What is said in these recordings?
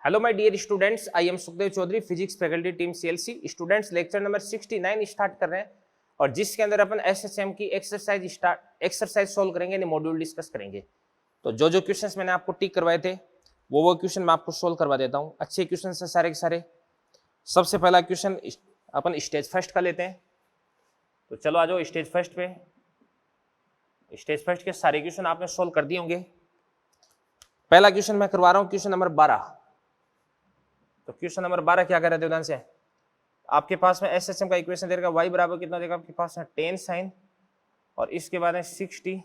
Hello my dear students, I am Sukhdev Chaudhary, physics faculty team CLC. Students, lecture number 69 start कर रहे हैं और जिसके अंदर अपन एसएसएम की एक्सरसाइज सॉल्व करेंगे, यानी मॉड्यूल डिस्कस करेंगे। तो जो जो क्वेश्चंस मैंने आपको टिक करवाए थे वो क्वेश्चन मैं आपको सोल्व करवा देता हूँ। अच्छे क्वेश्चन है सारे के सारे। सबसे पहला क्वेश्चन अपन स्टेज फर्स्ट का लेते हैं। तो चलो आ जाओ स्टेज फर्स्ट पे। स्टेज फर्स्ट के सारे क्वेश्चन आपने सोल्व कर दिए होंगे। पहला क्वेश्चन मैं करवा रहा हूँ, क्वेश्चन नंबर 12। तो क्वेश्चन नंबर 12 क्या कर रहे थे ध्यान से। आपके पास में एसएसएम का इक्वेशन देगा, y बराबर कितना देगा आपके पास है 10 साइन, और इसके बाद है 60,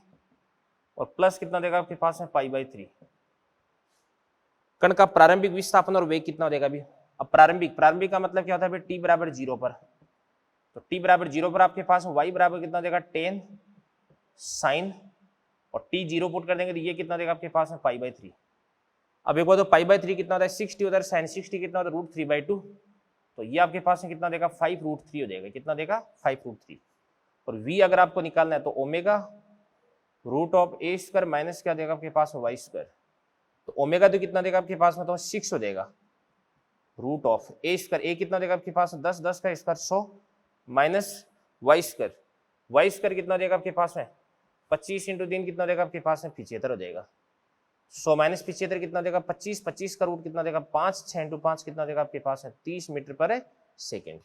और प्लस कितना देगा आपके पास है π/3। कण का प्रारंभिक विस्थापन और वेग कितना देगा अभी। अब प्रारंभिक का मतलब क्या होता है, t बराबर 0 पर। तो t बराबर 0 पर आपके पास y बराबर कितना देगा 10 साइन, और t 0 पुट कर देंगे तो ये कितना देगा आपके पास है π/3। अब एक बार तो π/3 कितना होता है 60, उधर साइन 60 कितना होता है √3/2। तो ये आपके पास में कितना देगा 5√3 हो जाएगा। कितना देगा 5√3। और v अगर आपको निकालना है तो ओमेगा √a² माइनस क्या देगा आपके पास y²। तो ओमेगा तो कितना देगा आपके पास में तो 6 हो जाएगा। √a², a कितना देगा आपके पास 10, 10 का स्क्वायर 100 माइनस y² कितना देगा आपके पास में 25 × 3 कितना देगा आपके पास में 75 हो जाएगा। 100 माइनस 75 कितना देगा 25, 25 का रूट कितना देगा 5, 6 × 5 कितना देगा आपके पास है 30 मीटर पर सेकेंड।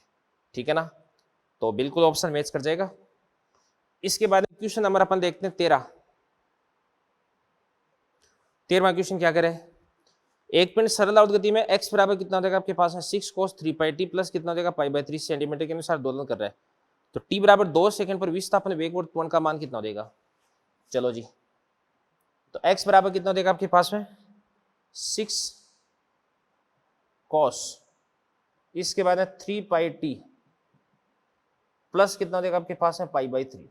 ठीक है ना। तो बिल्कुल ऑप्शन मैच कर जाएगा। इसके बाद क्वेश्चन नंबर अपन देखते हैं 13वां क्वेश्चन क्या करे। एक पिंड सरल आवर्त गति में x बराबर कितना देगा आपके पास है 6 cos 3πt प्लस कितना देगा π/3 सेंटीमीटर के अनुसार दोलन कर रहा है। तो t बराबर 2 सेकंड पर विस्थापन वेग और त्वरण का मान कितना देगा। चलो जी, तो x बराबर कितना देगा आपके पास में 6 cos, इसके बाद है 3πt प्लस कितना देगा आपके पास है π/3,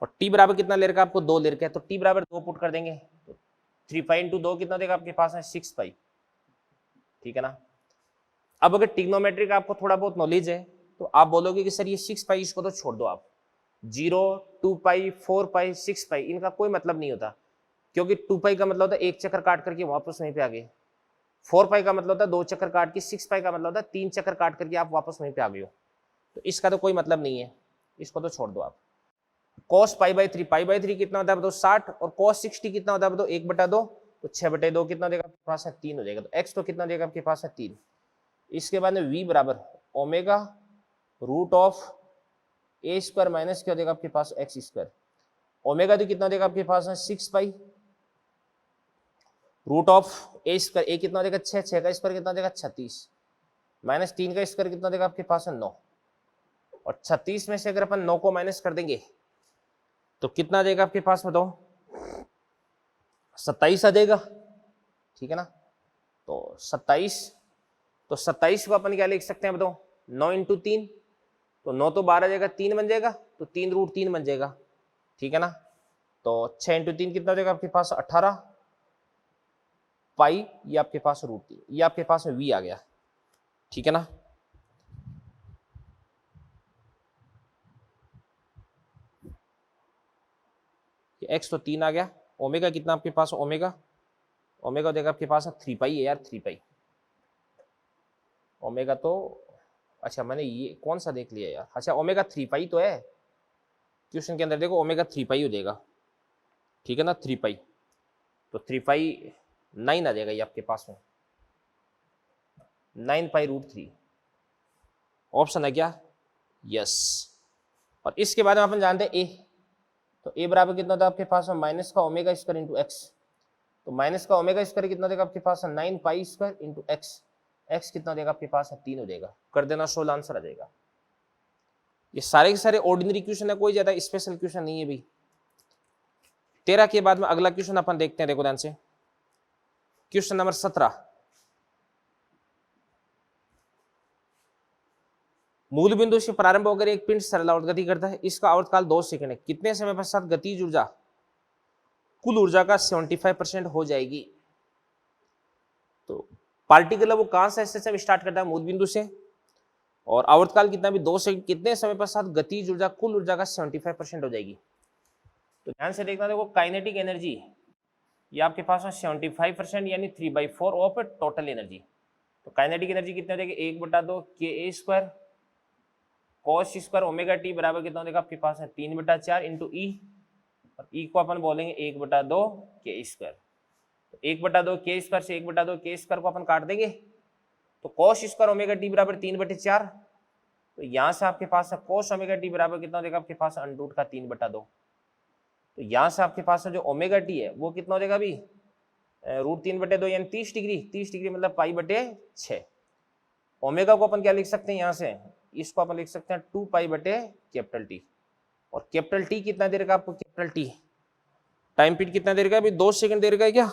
और t बराबर कितना ले रखा है आपको 2 ले रखा है। तो t बराबर 2 पुट कर देंगे तो 3π × 2 कितना देगा आपके पास है 6π। ठीक है ना। अब अगर ट्रिग्नोमेट्री का आपको थोड़ा बहुत नॉलेज है तो आप बोलोगे कि सर ये 6π इसको तो छोड़ दो आप, 0, 2π, 4π, 6π इनका कोई मतलब नहीं होता, क्योंकि 2π का मतलब होता है एक चक्कर काट करके वापस वहीं पे आ गए, 4π का मतलब होता है 2 चक्कर काट के, 6π का मतलब होता है 3 चक्कर काट करके आप वापस वहीं पे आ गए हो। तो इसका तो कोई मतलब नहीं है, इसको तो छोड़ दो आप। cos π/3 कितना होता है बताओ 60, और cos 60 कितना होता है बताओ 1/2, तो 6/2 कितना देगा आपके पास है 3 हो जाएगा। तो x तो कितना देगा आपके पास है 3। इसके बाद में v बराबर ओमेगा √a² माइनस क्या देगा आपके पास x²। ओमेगा तो कितना देगा आपके पास है 6π √a², a कितना देगा 6, 6 का स्क्वायर कितना देगा 36, माइनस 3 का स्क्वायर कितना देगा आपके पास है 9, और 36 में से अगर अपन 9 को माइनस कर देंगे तो कितना देगा आपके पास बताओ 27 आ जाएगा। ठीक है ना। तो 27 को अपन क्या लिख सकते हैं बताओ 9 × 3, तो 9 तो 12 जाएगा, 3 बन जाएगा, तो 3√3 बन जाएगा। ठीक है ना। तो 6 × 3 कितना देगा आपके पास 18 पाई, ये आपके पास √3, ये आपके पास में v आ गया। ठीक है ना। x तो 3 आ गया। ओमेगा कितना आपके पास ओमेगा देगा आपके पास 3π है यार, 3π ओमेगा। तो अच्छा मैंने ये कौन सा देख लिया यार, अच्छा ओमेगा 3π तो है क्वेश्चन के अंदर, देखो ओमेगा 3π हो जाएगा। ठीक है ना, 3π, तो 3π 9 आ जाएगा ये आपके पास में 9π√3 ऑप्शन है क्या, यस। और इसके बाद में अपन जानते हैं a, तो a बराबर कितना था आपके पास में माइनस का ओमेगा स्क्वायर इंटू x। तो माइनस का ओमेगा स्क्वायर कितना देगा आपके पास है 9π² इंटू x कितना देगा आपके पास है 3 हो जाएगा। कर देना, 16 आंसर आ जाएगा। ये सारे के सारे ऑर्डिनरी क्वेश्चन है, कोई ज्यादा स्पेशल क्वेश्चन नहीं है भाई। 13 के बाद में अगला क्वेश्चन अपन देखते हैं, देखो ध्यान से। Question number 17। मूल बिंदु से प्रारंभ होकर एक पिंड सरल आवर्त गति करता है, इसका आवर्तकाल 2 सेकंड है। कितने समय पश्चात गतिज ऊर्जा कुल ऊर्जा का 75% हो जाएगी। तो पार्टिकल वो कहां से स्टार्ट करता है, मूल बिंदु से, और आवर्तकाल कितना भी 2 सेकंड, कितने समय पश्चात गतिज ऊर्जा कुल ऊर्जा का 75% हो जाएगी। तो ध्यान से देखना, देखो काइनेटिक एनर्जी ये आपके पास है 75% यानी 3/4 ऑफ टोटल एनर्जी। तो काइनेटिक एनर्जी कितना हो जाएगी 1/2 के square cos square omega T बराबर कितना हो जाएगा आपके पास है 3/4 इंटू ई, और ई को अपन बोलेंगे 1/2 के स्क्वायर। तो 1/2 के स्क्वायर से 1/2 के स्क्वायर को अपन काट देंगे, तो कॉस स्क्वायर ओमेगा टी बराबर 3/4। तो यहां से आपके पास है कॉस ओमेगा टी बराबर कितना हो जाएगा आपके पास √ का 3/2। तो यहां से आपके पास जो ओमेगा टी है वो कितना हो जाएगा अभी √3/2 यानी 30 डिग्री। 30 डिग्री मतलब π/6। ओमेगा को अपन क्या लिख सकते हैं यहाँ से, इसको अपन लिख सकते हैं 2π/T। और कैपिटल टी कितना दे रखा आपको, कैपिटल टी टाइम पीरियड कितना दे रखा है अभी 2 सेकंड दे रखा है क्या,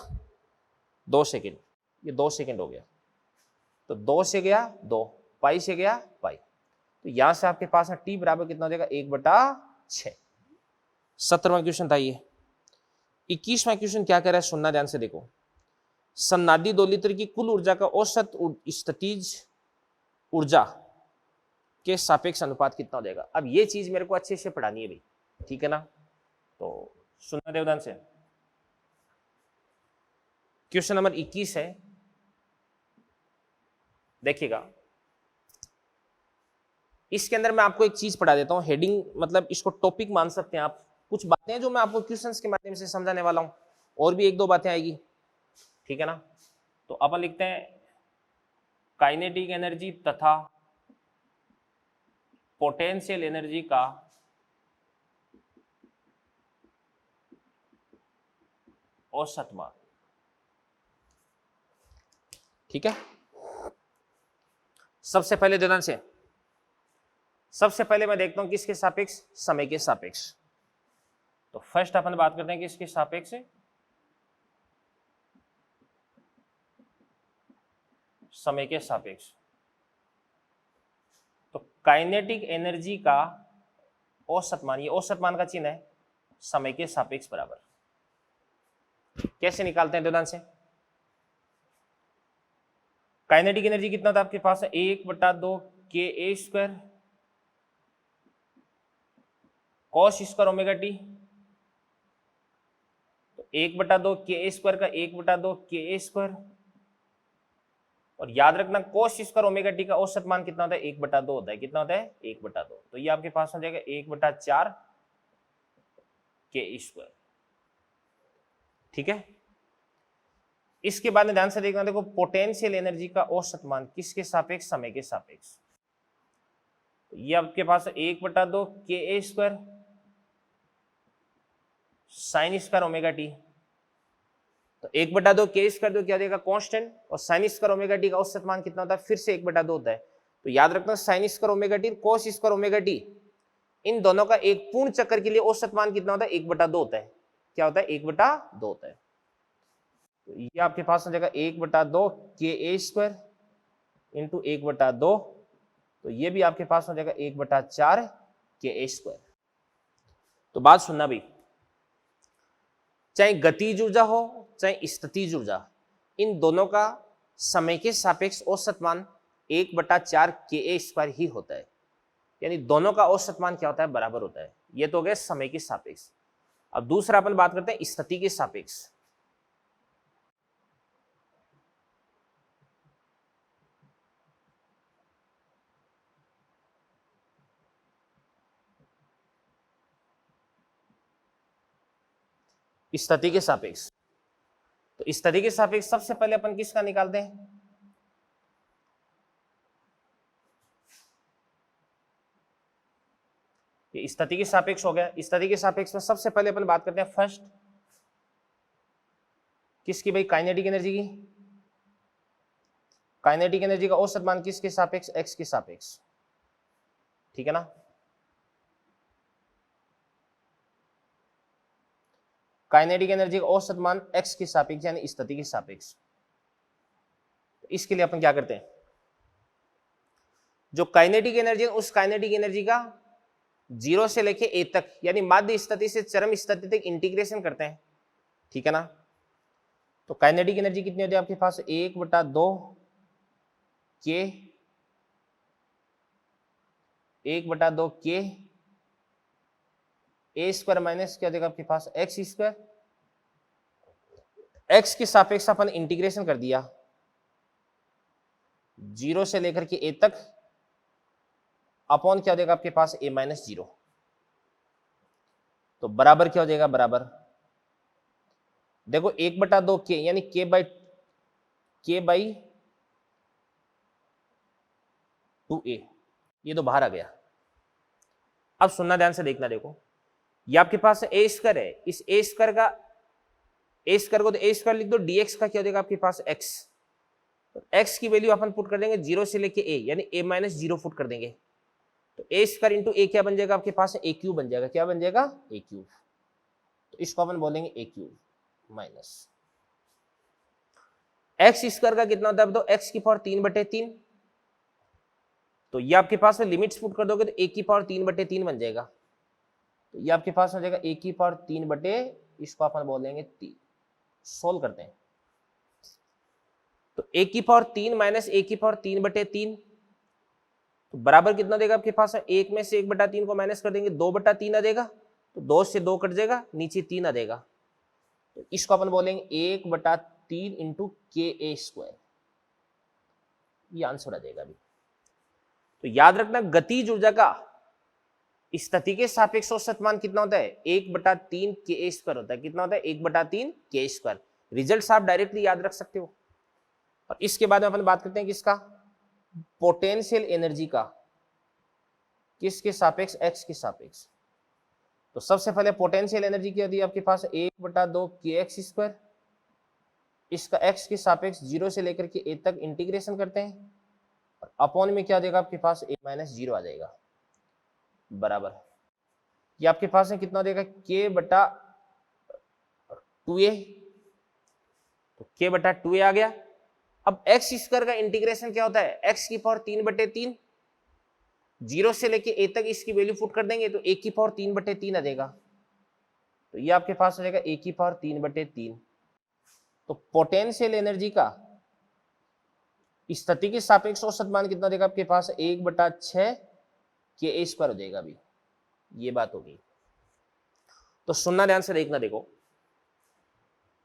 2 सेकंड, ये 2 सेकंड हो गया। तो 2 से गया 2, पाई से गया पाई, तो यहां से आपके पास है टी बराबर कितना हो जाएगा 1/6। 17वां क्वेश्चन था ये। 21वां क्वेश्चन क्या कह रहा है सुनना ध्यान से देखो। सन्नादी 2 लीटर की कुल ऊर्जा का औसत स्थितिज ऊर्जा के सापेक्ष अनुपात कितना हो जाएगा। अब ये चीज मेरे को अच्छे से पढ़ानी है भाई, ठीक है ना। तो सुनना देवदान से, क्वेश्चन नंबर 21 है, देखिएगा। इसके अंदर मैं आपको एक चीज पढ़ा देता हूं, हेडिंग मतलब इसको टॉपिक मान सकते हैं आप। कुछ बातें हैं जो मैं आपको क्वेश्चंस के माध्यम से समझाने वाला हूं, और भी 1-2 बातें आएगी, ठीक है ना। तो अपन लिखते हैं काइनेटिक एनर्जी तथा पोटेंशियल एनर्जी का औसत मान, ठीक है। सबसे पहले ध्यान से, सबसे पहले मैं देखता हूं किसके सापेक्ष, समय के सापेक्ष। तो फर्स्ट अपन बात करते हैं किसके सापेक्ष, समय के सापेक्ष। तो काइनेटिक एनर्जी का औसत मान, ये औसत मान का चिन्ह है, समय के सापेक्ष बराबर। कैसे निकालते हैं ध्यान से, काइनेटिक एनर्जी कितना था आपके पास, 1/2 के square cos square omega T. तो 1/2 के स्क्वायर का 1/2 के स्क्वायर, और याद रखना कोस स्क्वायर ओमेगा टी का औसत मान कितना होता है 1/2 होता है। कितना होता है 1/2। तो ये आपके पास हो जाएगा 1/4 के स्क्वायर, ठीक है। इसके बाद में ध्यान से देखना, देखो पोटेंशियल एनर्जी का औसत मान किसके सापेक्ष, समय के सापेक्ष। तो ये आपके पास 1/2 के square sine square omega T. तो 1/2 के स्क्वायर तो क्या देगा कांस्टेंट, और साइन स्क्वायर ओमेगा टी का औसत मान कितना होता है, फिर से 1/2 होता है। तो याद रखना sine square omega t, cos square omega t, इन दोनों का एक पूर्ण चक्कर के लिए औसत मान कितना होता है 1/2 होता है। क्या होता है 1/2 होता है। तो ये आपके पास हो जाएगा 1/2 के स्क्वायर इंटू 1/2, तो ये भी आपके पास हो जाएगा 1/4 के स्क्वायर। तो बात सुनना भाई, चाहे गतिज ऊर्जा हो चाहे स्थितिज ऊर्जा, इन दोनों का समय के सापेक्ष औसत मान 1/4 के स्क्वायर ही होता है। यानी दोनों का औसत मान क्या होता है, बराबर होता है। ये तो हो गया समय के सापेक्ष। अब दूसरा अपन बात करते हैं स्थिति के सापेक्ष। स्थिति के सापेक्ष, तो स्थिति के सापेक्ष सबसे पहले अपन किसका निकालते हैं, ये स्थिति के सापेक्ष हो गया। स्थिति के सापेक्ष में सबसे पहले अपन बात करते हैं फर्स्ट किसकी भाई, काइनेटिक एनर्जी की। काइनेटिक एनर्जी का औसत मान किसके सापेक्ष, एक्स के सापेक्ष, ठीक है ना। काइनेटिक एनर्जी का औसत मान एक्स के सापेक्ष यानी स्थिति के सापेक्ष। तो इसके लिए अपन क्या करते हैं, जो काइनेटिक एनर्जी है उस काइनेटिक एनर्जी का 0 से लेके ए तक यानी माध्य स्थिति से चरम स्थिति तक इंटीग्रेशन करते हैं, ठीक है ना। तो काइनेटिक एनर्जी कितनी होती है आपके पास, 1/2 के 1/2 के ए स्क्वायर माइनस क्या देगा आपके पास एक्स स्क्वायर एक्स के सापेक्ष अपन इंटीग्रेशन कर दिया 0 से लेकर के a तक, अपॉन क्या हो जाएगा आपके पास a माइनस 0, तो बराबर क्या हो जाएगा, बराबर देखो 1/2 के यानी के बाई 2a, ये तो बाहर आ गया। अब सुनना ध्यान से, देखना, देखो ये आपके पास ए स्क्वायर है, इस ए स्क्वायर को तो ए स्क्वायर लिख दो, dx का क्या हो जाएगा आपके पास x, तो x की वैल्यू अपन पुट कर देंगे 0 से लेके a यानी a माइनस 0 पुट कर देंगे, तो ए स्क्वायर इंटू ए क्या बन जाएगा आपके पास, ए क्यूब बन जाएगा, क्या बन जाएगा, ए क्यूब, तो इसको अपन बोलेंगे ए क्यूब माइनस एक्स स्क्वायर का कितना होता है, तो x की पावर 3/3, तो ये आपके पास में लिमिट्स पुट कर दोगे तो a की पावर 3/3 बन जाएगा, तो ये आपके पास हो जाएगा a की पावर 3 इसको अपन बोलेंगे 3। सोल्व करते हैं, तो a की पावर 3 माइनस a की पावर 3/3, तो बराबर कितना देगा आपके पास, एक में से 1/3 को माइनस कर देंगे 2/3 आ जाएगा, तो 2 से 2 कट जाएगा, नीचे 3 आ जाएगा, तो इसको अपन बोलेंगे 1/3 इंटू के ए स्क्वायर, ये आंसर आ जाएगा अभी। तो याद रखना, गतिज ऊर्जा का स्थिति के सापेक्ष औसत मान कितना होता है, 1/3 के ए स्क्वायर होता है, कितना होता है, 1/3 के स्क्वायर। रिजल्ट आप डायरेक्टली याद रख सकते हो। और इसके बाद में अपन बात करते हैं किसका, पोटेंशियल एनर्जी का, किसके सापेक्ष, एक्स के सापेक्ष। तो सबसे पहले पोटेंशियल एनर्जी क्या होती है आपके पास, 1/2 के एक्स स्क्वायर, इसका एक्स के सापेक्ष 0 से लेकर के a तक इंटीग्रेशन करते हैं, और अपॉन में क्या देगा आपके पास, a माइनस 0 आ जाएगा, बराबर ये आपके पास है कितना देगा, k/2a, तो k/2a आ गया। अब एक्स स्क्वायर का इंटीग्रेशन क्या होता है, x की पावर 3/3, 0 से लेके a तक इसकी वैल्यू पुट कर देंगे तो a की पावर 3/3 आ जाएगा, तो ये आपके पास हो जाएगा a की पावर 3/3। तो पोटेंशियल एनर्जी का स्थिति के सापेक्ष औसत मान कितना देगा आपके पास, 1/6 के ए स्क्वायर हो जाएगा। अभी ये बात होगी, तो सुनना ध्यान से, देखना, देखो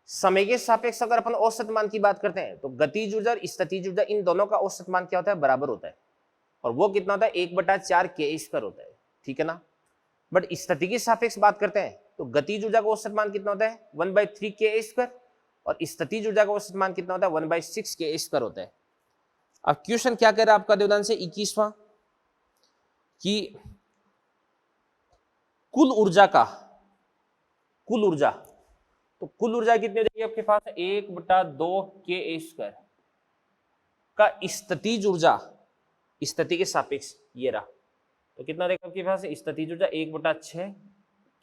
समय के सापेक्ष अगर अपन औसत मान की बात करते हैं तो गतिज ऊर्जा और स्थितिज ऊर्जा इन दोनों का औसत मान क्या होता है, बराबर होता है, और वो कितना होता है, 1/4 के स्क्वायर होता है, ठीक है ना। बट स्थिति के सापेक्ष बात करते हैं तो गतिज ऊर्जा का औसत मान कितना होता है, 1/3 के स्क्वायर, और स्थितिज ऊर्जा का औसत मान कितना होता है, 1/6 के स्क्वायर होता है। अब क्वेश्चन क्या कह रहा है आपका देवदान से 21वां, कि कुल ऊर्जा, तो कुल ऊर्जा कितनी हो जाएगी आपके पास, 1/2 के स्क्वायर का स्थितिज ऊर्जा, स्थिति के सापेक्ष ये रहा, तो कितना देगा आपके पास, स्थितिज ऊर्जा 1/6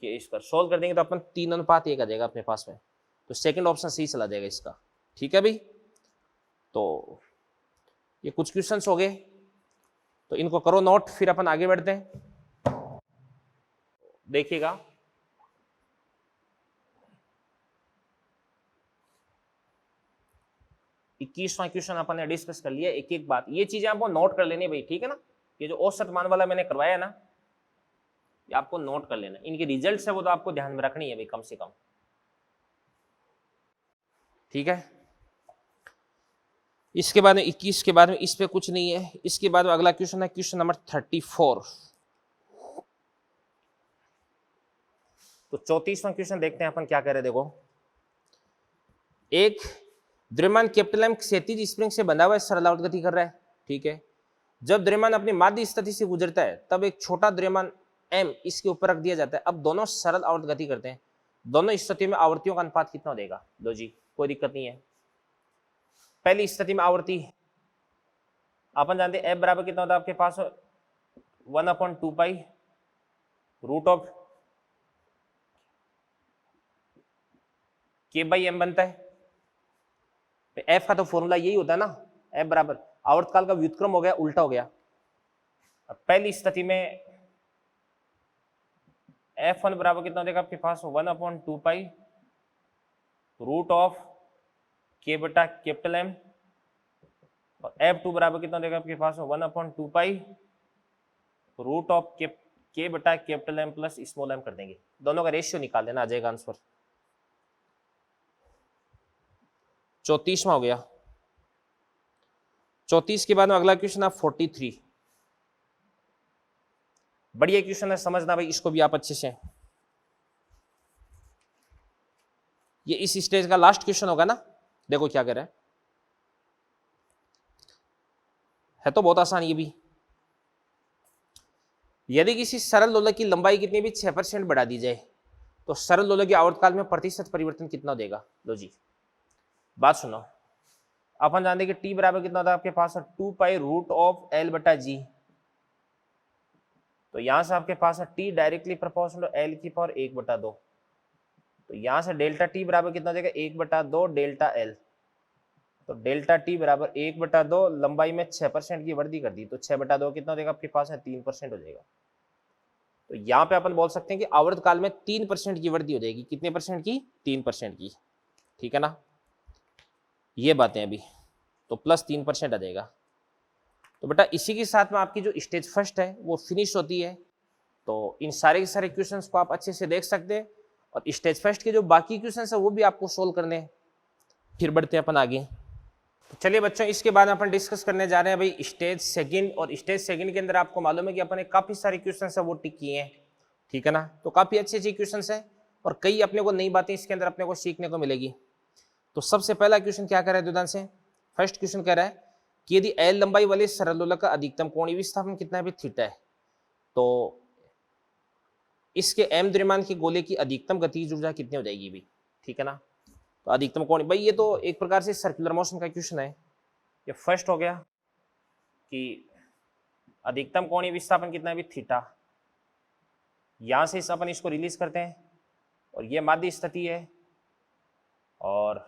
के स्क्वायर। सोल्व कर देंगे तो अपन 3:1 आ जाएगा अपने पास में, तो सेकंड ऑप्शन सही चला जाएगा इसका, ठीक है भाई। तो ये कुछ क्वेश्चंस हो गए, तो इनको करो नोट, फिर अपन आगे बढ़ते हैं। देखिएगा, इक्कीसवां क्वेश्चन अपन ने डिस्कस कर लिया, एक एक बात, ये चीजें आपको नोट कर लेनी भाई, ठीक है ना। ये जो औसत मान वाला मैंने करवाया ना, ये आपको नोट कर लेना, इनके रिजल्ट है वो तो आपको ध्यान में रखनी है भाई, कम से कम, ठीक है। इसके बाद में 21 के बाद में इस पे कुछ नहीं है। इसके बाद में अगला क्वेश्चन है क्वेश्चन नंबर 34। तो 34वां क्वेश्चन देखते हैं अपन क्या कह रहे हैं। देखो, एक द्रव्यमान कैपिटल एम क्षैतिज स्प्रिंग से बंधा हुआ है, सरल आवर्त गति कर रहा है, ठीक है। जब द्रव्यमान अपनी माध्य स्थिति से गुजरता है तब एक छोटा द्रव्यमान m इसके ऊपर रख दिया जाता है। अब दोनों सरल आवर्त गति करते हैं, दोनों स्थितियों में आवृत्तियों का अनुपात कितना देगा, दो जी, कोई दिक्कत नहीं है। पहली स्थिति में आवृत्ति अपन जानते हैं f बराबर कितना होता है आपके पास, 1/2 पाई रूट ऑफ k/m बनता है। f का तो फॉर्मूला यही होता है ना, f बराबर आवर्तकाल का व्युत्क्रम हो गया, उल्टा हो गया। अब पहली स्थिति में f1 बराबर कितना देगा आपके पास, 1/2 पाई रूट ऑफ k/M, और f2 बराबर कितना देगा आपके पास, 1/2 pi root of k/M plus small m कर देंगे, दोनों का रेशियो निकाल देना, आ जाएगा आंसर। 34वां हो गया। 34 के बाद में अगला क्वेश्चन आप 43। बढ़िया क्वेश्चन है, समझना भाई इसको भी आप अच्छे से। ये इस स्टेज का लास्ट क्वेश्चन होगा ना। देखो क्या कर रहा है तो बहुत आसान ये भी। यदि किसी सरल लोलक की लंबाई कितनी भी 6% बढ़ा दी जाए तो सरल लोलक के आवर्तकाल में प्रतिशत परिवर्तन कितना देगा। लो जी बात सुनो। अपन जानते हैं कि टी बराबर कितना होता है आपके पास 2 पाई रूट ऑफ एल बटा जी। तो यहां से आपके पास है टी डायरेक्टली प्रोपोर्शनल एल की पावर 1/2। तो यहां से डेल्टा टी बराबर कितना हो जाएगा 1/2 डेल्टा एल। तो डेल्टा टी बराबर 1/2, लंबाई में 6% की वृद्धि कर दी तो 6/2 कितना हो जाएगा आपके पास है 3% हो जाएगा। तो यहाँ पे अपन बोल सकते हैं कि आवर्तकाल में 3% की वृद्धि हो जाएगी। कितने परसेंट की? 3% की। ठीक है ना, ये बातें अभी तो प्लस 3% आ जाएगा। तो बेटा इसी के साथ में आपकी जो स्टेज फर्स्ट है वो फिनिश होती है। तो इन सारे के सारे क्वेश्चंस को आप अच्छे से देख सकते हैं और स्टेज फर्स्ट के जो बाकी क्वेश्चंस है वो भी आपको सोल्व करने हैं। फिर बढ़ते हैं अपन आगे। तो चलिए बच्चों, इसके बाद अपन डिस्कस करने जा रहे हैं भाई स्टेज सेकंड। और स्टेज सेकंड के अंदर आपको मालूम है कि अपन ने काफी सारे क्वेश्चंस है वो टिक किए हैं। ठीक है ना, तो काफी अच्छे अच्छे क्वेश्चंस है और कई अपने को नई बातें इसके अंदर अपने को सीखने को मिलेगी। तो सबसे पहला क्वेश्चन क्या कर रहा है दुदान से? फर्स्ट क्वेश्चन कह रहा है कि यदि एल लंबाई वाले सरल लोलक का अधिकतम कोणीय विस्थापन कितना है भी थीटा है तो इसके एम द्रव्यमान के गोले की अधिकतम गतिज ऊर्जा कितनी हो जाएगी भी। ठीक है ना, तो अधिकतम कोण भाई ये तो एक प्रकार से सर्कुलर मोशन का क्वेश्चन है। ये फर्स्ट हो गया कि अधिकतम कोणीय विस्थापन कितना है भी थीटा। यहां से अपन इसको रिलीज करते हैं और ये माध्य स्थिति है और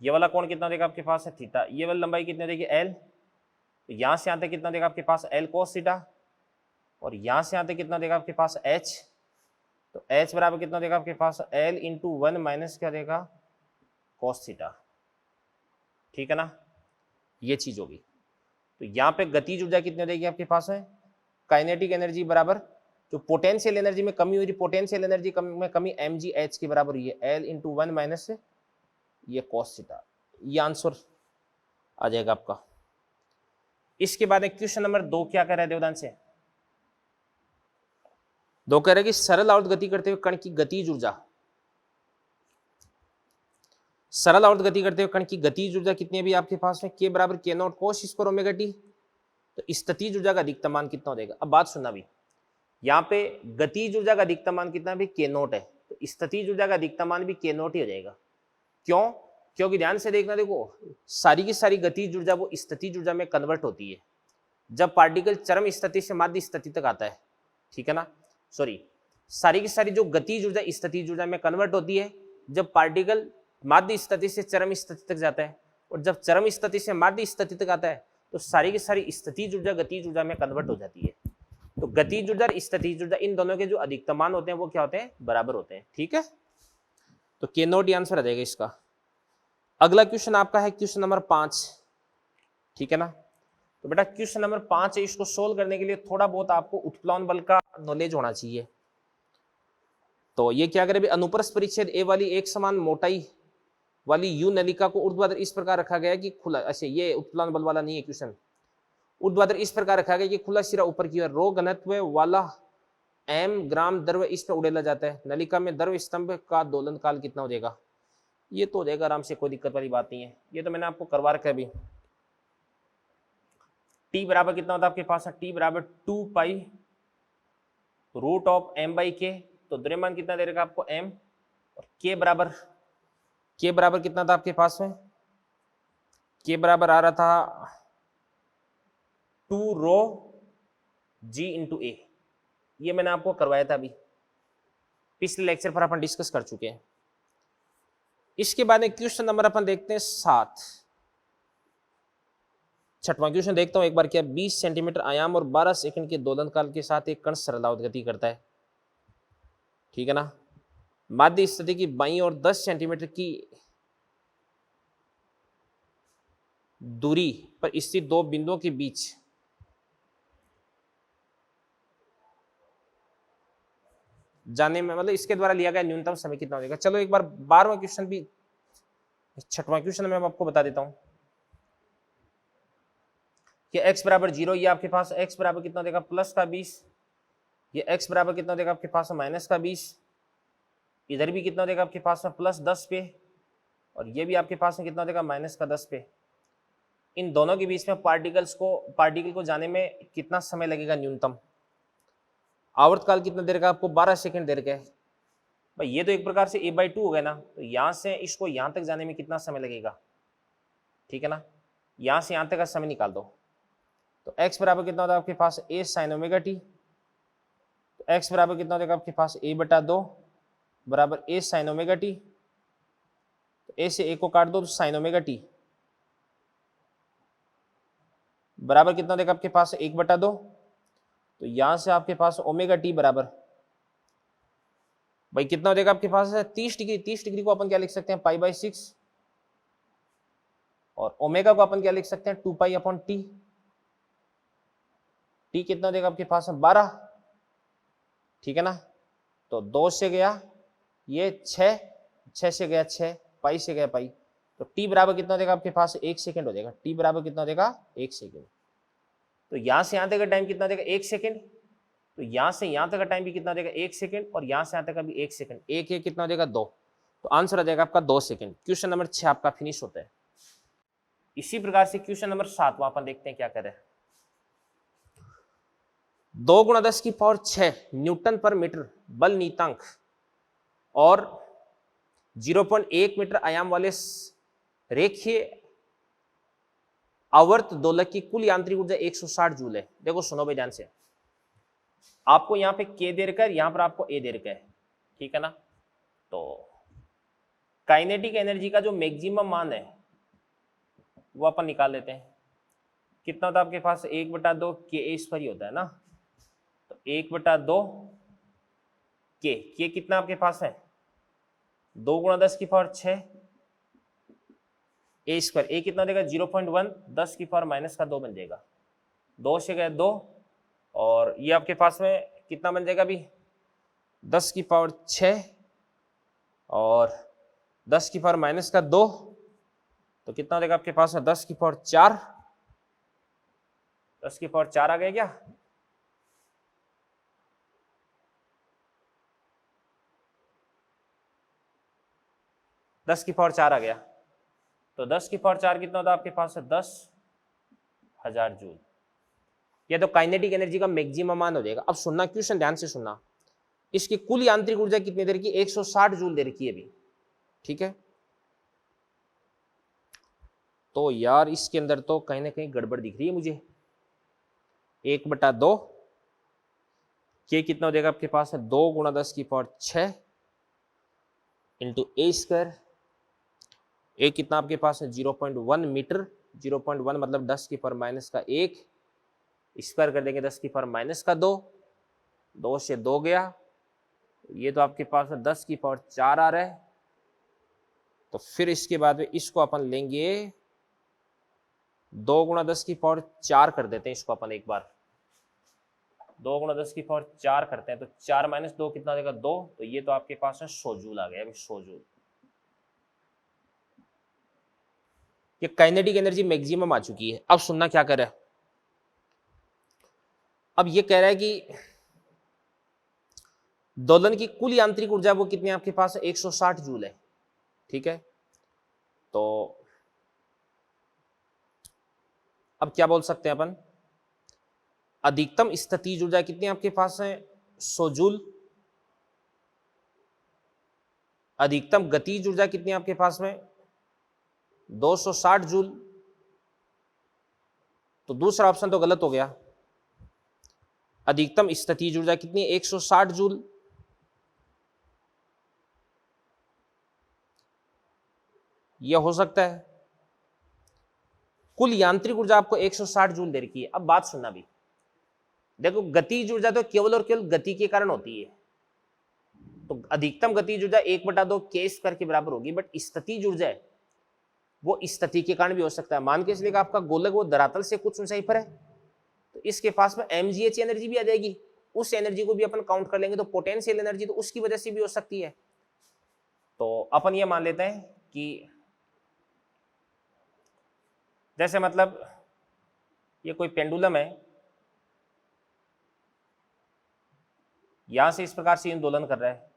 ये वाला कोण कितना देगा आपके पास है थीटा। ये वाली लंबाई कितनी देगी एल। तो यहां से आते कितना देगा आपके पास एल कोस थीटा और यहां से आते कितना देगा आपके पास एच। तो एच बराबर कितना देगा आपके पास एल इंटू 1 माइनस क्या देगा कोस थीटा। ठीक है ना, ये चीज होगी। तो यहाँ पे गतिज ऊर्जा कितनी देगी आपके पास है काइनेटिक एनर्जी बराबर जो पोटेंशियल एनर्जी में कमी हुई थी, पोटेंशियल एनर्जी में कमी mgh के बराबर हुई है एल इंटू 1 माइनस ये कॉस थीटा। ये आंसर आ जाएगा आपका। इसके बाद क्वेश्चन नंबर 2 क्या कह रहा है देवदान से? 2 कह रहा है कि सरल आवर्त गति करते हुए कण की गतिज ऊर्जा, सरल आवर्त गति करते हुए कण की गतिज ऊर्जा कितनी है भी आपके पास में के बराबर के not cos square omega T. तो स्थितिज ऊर्जा का अधिकतम मान कितना हो जाएगा? अब बात सुनना भी, यहाँ पे गतिज ऊर्जा का अधिकतम मान कितना भी के नॉट है तो स्थितिज ऊर्जा का अधिकतम मान भी के नॉट ही हो जाएगा। क्यों? क्योंकि ध्यान से देखना, देखो सारी की सारी गतिज ऊर्जा वो स्थितिज ऊर्जा में कन्वर्ट होती है जब पार्टिकल चरम स्थिति से माध्य स्थिति तक आता है। ठीक है ना, सॉरी, सारी की सारी जो गतिज ऊर्जा स्थितिज ऊर्जा में कन्वर्ट होती है जब पार्टिकल माध्य स्थिति से चरम स्थिति तक जाता है और जब चरम स्थिति से माध्य स्थिति तक आता है तो सारी की सारी स्थितिज ऊर्जा गतिज ऊर्जा में कन्वर्ट हो जाती है। तो गतिज ऊर्जा और स्थितिज ऊर्जा इन दोनों के जो अधिकतम मान होते हैं वो क्या होते हैं? बराबर होते हैं। ठीक है, तो के नॉट आंसर आ जाएगा इसका। अगला क्वेश्चन आपका है क्वेश्चन नंबर 5। ठीक है ना, तो बेटा क्वेश्चन नंबर 5 है, इसको सोल्व करने के लिए थोड़ा बहुत आपको उत्प्लवन बल का नॉलेज होना चाहिए। तो ये क्या करे, अनुप्रस्थ परिच्छेद ए वाली एक समान मोटाई वाली यू नलिका को ऊर्ध्वाधर इस प्रकार रखा गया कि खुला, अच्छा ये उत्प्लवन बल वाला नहीं है क्वेश्चन। ऊर्ध्वाधर इस प्रकार रखा गया कि खुला सिरा ऊपर की ओर रो घनत्व वाला m ग्राम द्रव इस पर उड़ेला जाता है। नलिका में द्रव स्तंभ का दोलन काल कितना हो जाएगा? ये तो हो जाएगा आराम से, कोई दिक्कत वाली बात नहीं है। ये तो मैंने आपको करवा रखा है अभी। टी बराबर कितना होता है आपके पास? टी बराबर 2 pi root of m by k. तो द्रव्यमान कितना दे रखा आपको m और के बराबर कितना था आपके पास में? के बराबर आ रहा था 2 रो g इंटू ए। ये मैंने आपको करवाया था अभी, पिछले लेक्चर पर अपन डिस्कस कर चुके हैं। इसके बाद में क्वेश्चन नंबर अपन देखते हैं 7। छठवां क्वेश्चन देखता हूं एक बार क्या। 20 सेंटीमीटर आयाम और 12 सेकंड के दोलन काल के साथ एक कण सरलावत गति करता है। ठीक है ना, माध्य स्थिति की बाईं और 10 सेंटीमीटर की दूरी पर स्थित दो बिंदुओं के बीच जाने में, मतलब इसके द्वारा लिया गया न्यूनतम समय कितना हो जाएगा? चलो एक बार 12वां क्वेश्चन भी छठवां क्वेश्चन मैं आपको बता देता हूं कि x बराबर 0, ये आपके पास x बराबर कितना देगा प्लस का 20, ये x बराबर कितना देगा आपके पास माइनस का 20, इधर भी कितना देगा आपके पास में प्लस 10 पे, और ये भी आपके पास में कितना देगा माइनस का 10 पे। इन दोनों के बीच में पार्टिकल को जाने में कितना समय लगेगा न्यूनतम? आवर्तकाल कितना देर का आपको 12 सेकंड देर का है भाई। ये तो एक प्रकार से a/2 हो गया ना, तो यहां से इसको यहां तक जाने में कितना समय लगेगा, ठीक है ना। यहां से यहां तक का समय निकाल दो, तो x बराबर कितना होता है आपके पास a sin ओमेगा t, तो x बराबर कितना होगा आपके पास a/2 बराबर a sin ओमेगा t, तो a से a को काट दो तो sin ओमेगा t बराबर कितना देगा आपके पास 1/2, तो यहां से आपके पास ओमेगा टी बराबर भाई कितना हो जाएगा आपके पास 30 डिग्री। 30 डिग्री को अपन क्या लिख सकते हैं π/6, और ओमेगा को अपन क्या लिख सकते हैं 2π/t। टी कितना देगा आपके पास 12, ठीक है ना। तो 2 से गया ये 6, 6 से गया 6, पाई से गया पाई, तो टी बराबर कितना देगा आपके पास 1 सेकंड हो जाएगा। टी बराबर कितना देगा 1 सेकंड। तो यहां से यहां तक का टाइम कितना देगा 1 सेकंड, तो यहां से यहां तक का टाइम भी कितना देगा 1 सेकंड, और यहां से यहां तक का भी 1 सेकंड, एक एक कितना देगा 2, तो आंसर आ जाएगा आपका 2 सेकंड। क्वेश्चन नंबर 6 आपका फिनिश होता है। इसी प्रकार से क्वेश्चन नंबर 7 अपन देखते हैं क्या करे। 2 × 10⁶ न्यूटन पर मीटर बल नीतांक और 0.1 मीटर आयाम वाले रेखीय आवर्त दोलक की कुल यांत्रिक ऊर्जा 160 जूल है। देखो सुनो भाई ध्यान से, आपको यहाँ पे K दे रखा है, यहाँ पर आपको A दे रखा है, ठीक है ना। तो काइनेटिक एनर्जी का जो मैक्सिमम मान है वो अपन निकाल लेते हैं। कितना होता है आपके पास 1/2 K² ही होता है ना, तो 1/2 K कितना आपके पास है 2 × 10⁶ A², A कितना देगा 0.1, 10⁻⁻2 बन जाएगा। 2 से गए 2, और ये आपके पास में कितना बन जाएगा अभी 10⁶ और 10⁻⁻2, तो कितना देगा आपके पास 10⁴ 10⁴ आ गया क्या? दस की पावर 4 आ गया, तो 10⁴ कितना होता है आपके पास 10,000 जूल। यह तो काइनेटिक एनर्जी का मैक्सिमम मान हो जाएगा। अब सुनना क्वेश्चन ध्यान से सुनना, इसकी कुल यांत्रिक ऊर्जा कितनी देर की 160 जूल दे रखी है अभी, ठीक है। तो यार इसके अंदर तो कहीं ना कहीं गड़बड़ दिख रही है मुझे। 1/2 K कितना हो जाएगा आपके पास 2 × 10⁶ इंटू A², A कितना आपके पास है 0.1 मीटर, 0.1 मतलब 10⁻⁻1, स्क्वायर कर देंगे 10⁻⁻2, 2 से 2 गया, ये तो आपके पास 10⁴ आ रहा है। तो फिर इसके बाद में इसको अपन लेंगे 2 × 10⁴ कर देते हैं इसको अपन एक बार, 2 × 10⁴ करते हैं, तो 4 - 2 कितना देगा 2, तो ये तो आपके पास है 100 जूल आ गया अभी 100 जूल। ये काइनेटिक एनर्जी मैक्सिमम आ चुकी है। अब सुनना क्या कर रहा है, अब ये कह रहा है कि दोलन की कुल यांत्रिक ऊर्जा वो कितनी आपके पास 160 जूल है, ठीक है। तो अब क्या बोल सकते हैं अपन, अधिकतम स्थितिज ऊर्जा कितनी आपके पास है 100 जूल, अधिकतम गतिज ऊर्जा कितनी आपके पास में 260 जूल। तो दूसरा ऑप्शन तो गलत हो गया, अधिकतम स्थितिज ऊर्जा कितनी 160 जूल, यह हो सकता है। कुल यांत्रिक ऊर्जा आपको 160 जूल दे रखी है। अब बात सुनना भी, देखो गतिज ऊर्जा तो केवल और केवल गति के कारण होती है, तो अधिकतम गतिज ऊर्जा 1/2 K² के बराबर होगी, बट स्थितिज ऊर्जा है वो स्थिति के कारण भी हो सकता है। मान के चलिए आपका गोलक वो धरातल से कुछ ऊंचाई पर है, तो इसके पास में mgh एनर्जी भी आ जाएगी, उस एनर्जी को भी अपन काउंट कर लेंगे, तो पोटेंशियल एनर्जी तो उसकी वजह से भी हो सकती है। तो अपन ये मान लेते हैं कि जैसे मतलब ये कोई पेंडुलम है, यहां से इस प्रकार से आंदोलन कर रहा है,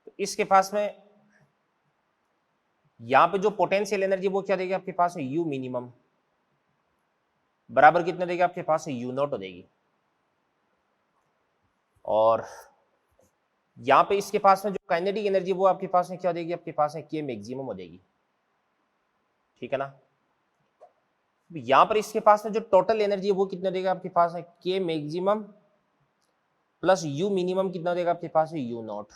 तो इसके पास में यहां पे जो पोटेंशियल एनर्जी वो क्या देगी आपके पास है, यू मिनिमम बराबर कितने देगी आपके पास है, यू नॉट हो देगी। और यहां पे इसके पास में जो काइनेटिक एनर्जी वो आपके पास में क्या देगी, आपके पास है के मैक्सिमम हो देगी, ठीक है ना। यहां पर इसके पास में जो टोटल एनर्जी है वो कितना देगा आपके पास है, के मैक्सिमम प्लस यू मिनिमम कितना देगा आपके पास है, यू नॉट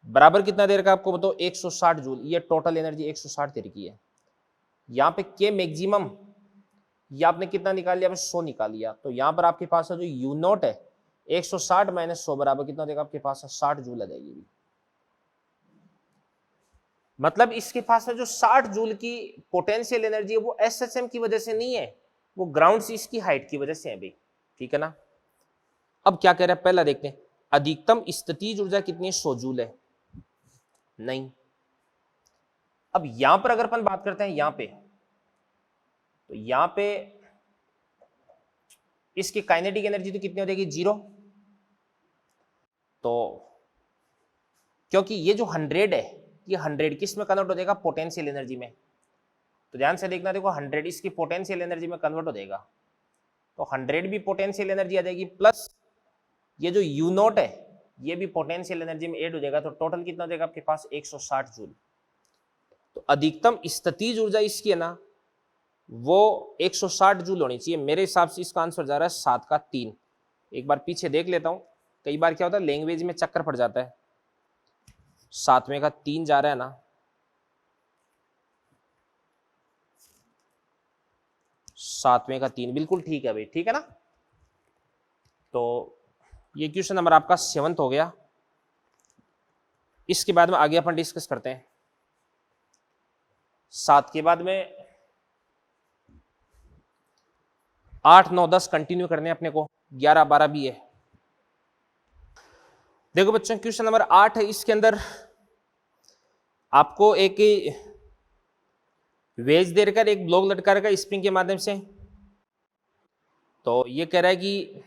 बराबर कितना देर का आपको बताओ, 160 जूल। ये टोटल एनर्जी 160 देर की है। यहाँ पे के मैक्सिमम ये आपने कितना निकाल लिया, 100 निकाल लिया, तो यहाँ पर आपके पास है जो यू नॉट है 160 माइनस 100 बराबर कितना देगा आपके पास है, 60 जूल आ जाएगी। मतलब इसके पास है जो 60 जूल की पोटेंशियल एनर्जी है वो एसएचएम की वजह से नहीं है, वो ग्राउंड से इसकी हाइट की वजह से है भाई, ठीक है ना। अब क्या कह रहा है, पहला देखते हैं, अधिकतम स्थितिज ऊर्जा कितनी, 100 जूल है, नहीं। अब यहां पर अगर अपन बात करते हैं यहां पे, तो यहां पे इसकी काइनेटिक एनर्जी तो कितनी हो जाएगी, 0। तो क्योंकि ये जो 100 है ये 100 किस में कन्वर्ट हो जाएगा, पोटेंशियल एनर्जी में। तो ध्यान से देखना, देखो 100 इसकी पोटेंशियल एनर्जी में कन्वर्ट हो जाएगा, तो 100 भी पोटेंशियल एनर्जी आ जाएगी, प्लस ये जो यू नॉट है ये भी पोटेंशियल एनर्जी में ऐड हो जाएगा, तो टोटल कितना हो जाएगा आपके पास, 160 जूल। तो अधिकतम स्थितिज ऊर्जा इसकी है ना वो 160 जूल होनी चाहिए। मेरे हिसाब से इसका आंसर जा रहा है 7 का 3। एक बार पीछे देख लेता हूं, कई बार क्या होता है लैंग्वेज में चक्कर पड़ जाता है। 7वें का 3 जा रहा है ना, 7वें का 3 बिल्कुल ठीक है भाई, ठीक है ना। तो ये क्वेश्चन नंबर आपका 7th हो गया। इसके बाद में आगे अपन डिस्कस करते हैं। 7 के बाद में 8, 9, 10 कंटिन्यू करने अपने को, 11, 12 भी है। देखो बच्चों क्वेश्चन नंबर 8 है, इसके अंदर आपको एक वेज देकर एक ब्लॉक लटका रखा स्प्रिंग के माध्यम से। तो ये कह रहा है कि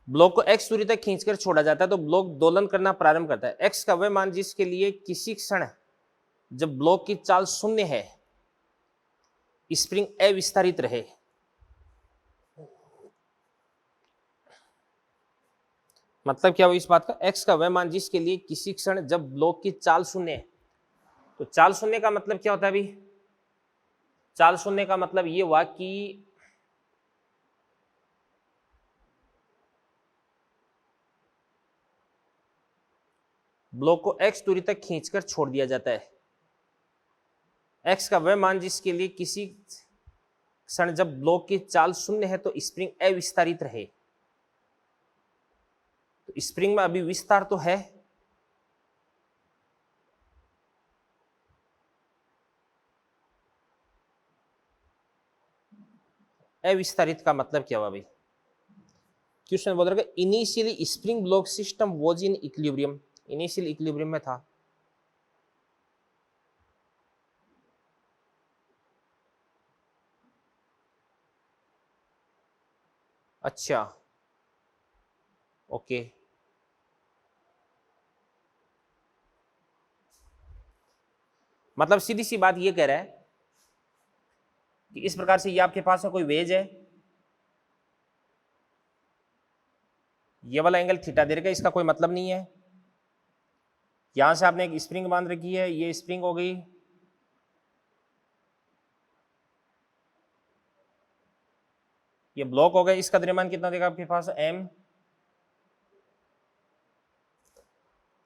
ब्लॉक को x दूरी तक खींचकर छोड़ा जाता है तो ब्लॉक दोलन करना प्रारंभ करता है। x का वह मान जिसके लिए किसी क्षण जब ब्लॉक की चाल 0 है स्प्रिंग अविस्तारित रहे। मतलब क्या हुआ इस बात का, x का वह मान जिसके लिए किसी क्षण जब ब्लॉक की चाल 0 है, तो चाल 0 का मतलब क्या होता है अभी, चाल 0 का मतलब ये हुआ कि ब्लॉक को x दूरी तक खींचकर छोड़ दिया जाता है। x का वह मान जिसके लिए किसी क्षण जब ब्लॉक की चाल 0 है तो स्प्रिंग अविस्तारित रहे। तो स्प्रिंग में अभी विस्तार तो है, अविस्तारित का मतलब क्या हुआ भाई, क्वेश्चन बोल रहा है initially spring block system was in equilibrium, initial equilibrium में था। अच्छा ओके, मतलब सीधी सी बात ये कह रहा है कि इस प्रकार से ये आपके पास में कोई वेज है, ये वाला एंगल थीटा दे रखा है, इसका कोई मतलब नहीं है। यहां से आपने एक स्प्रिंग बांध रखी है, ये स्प्रिंग हो गई, ये ब्लॉक हो गया, इसका द्रव्यमान कितना देगा आपके पास m।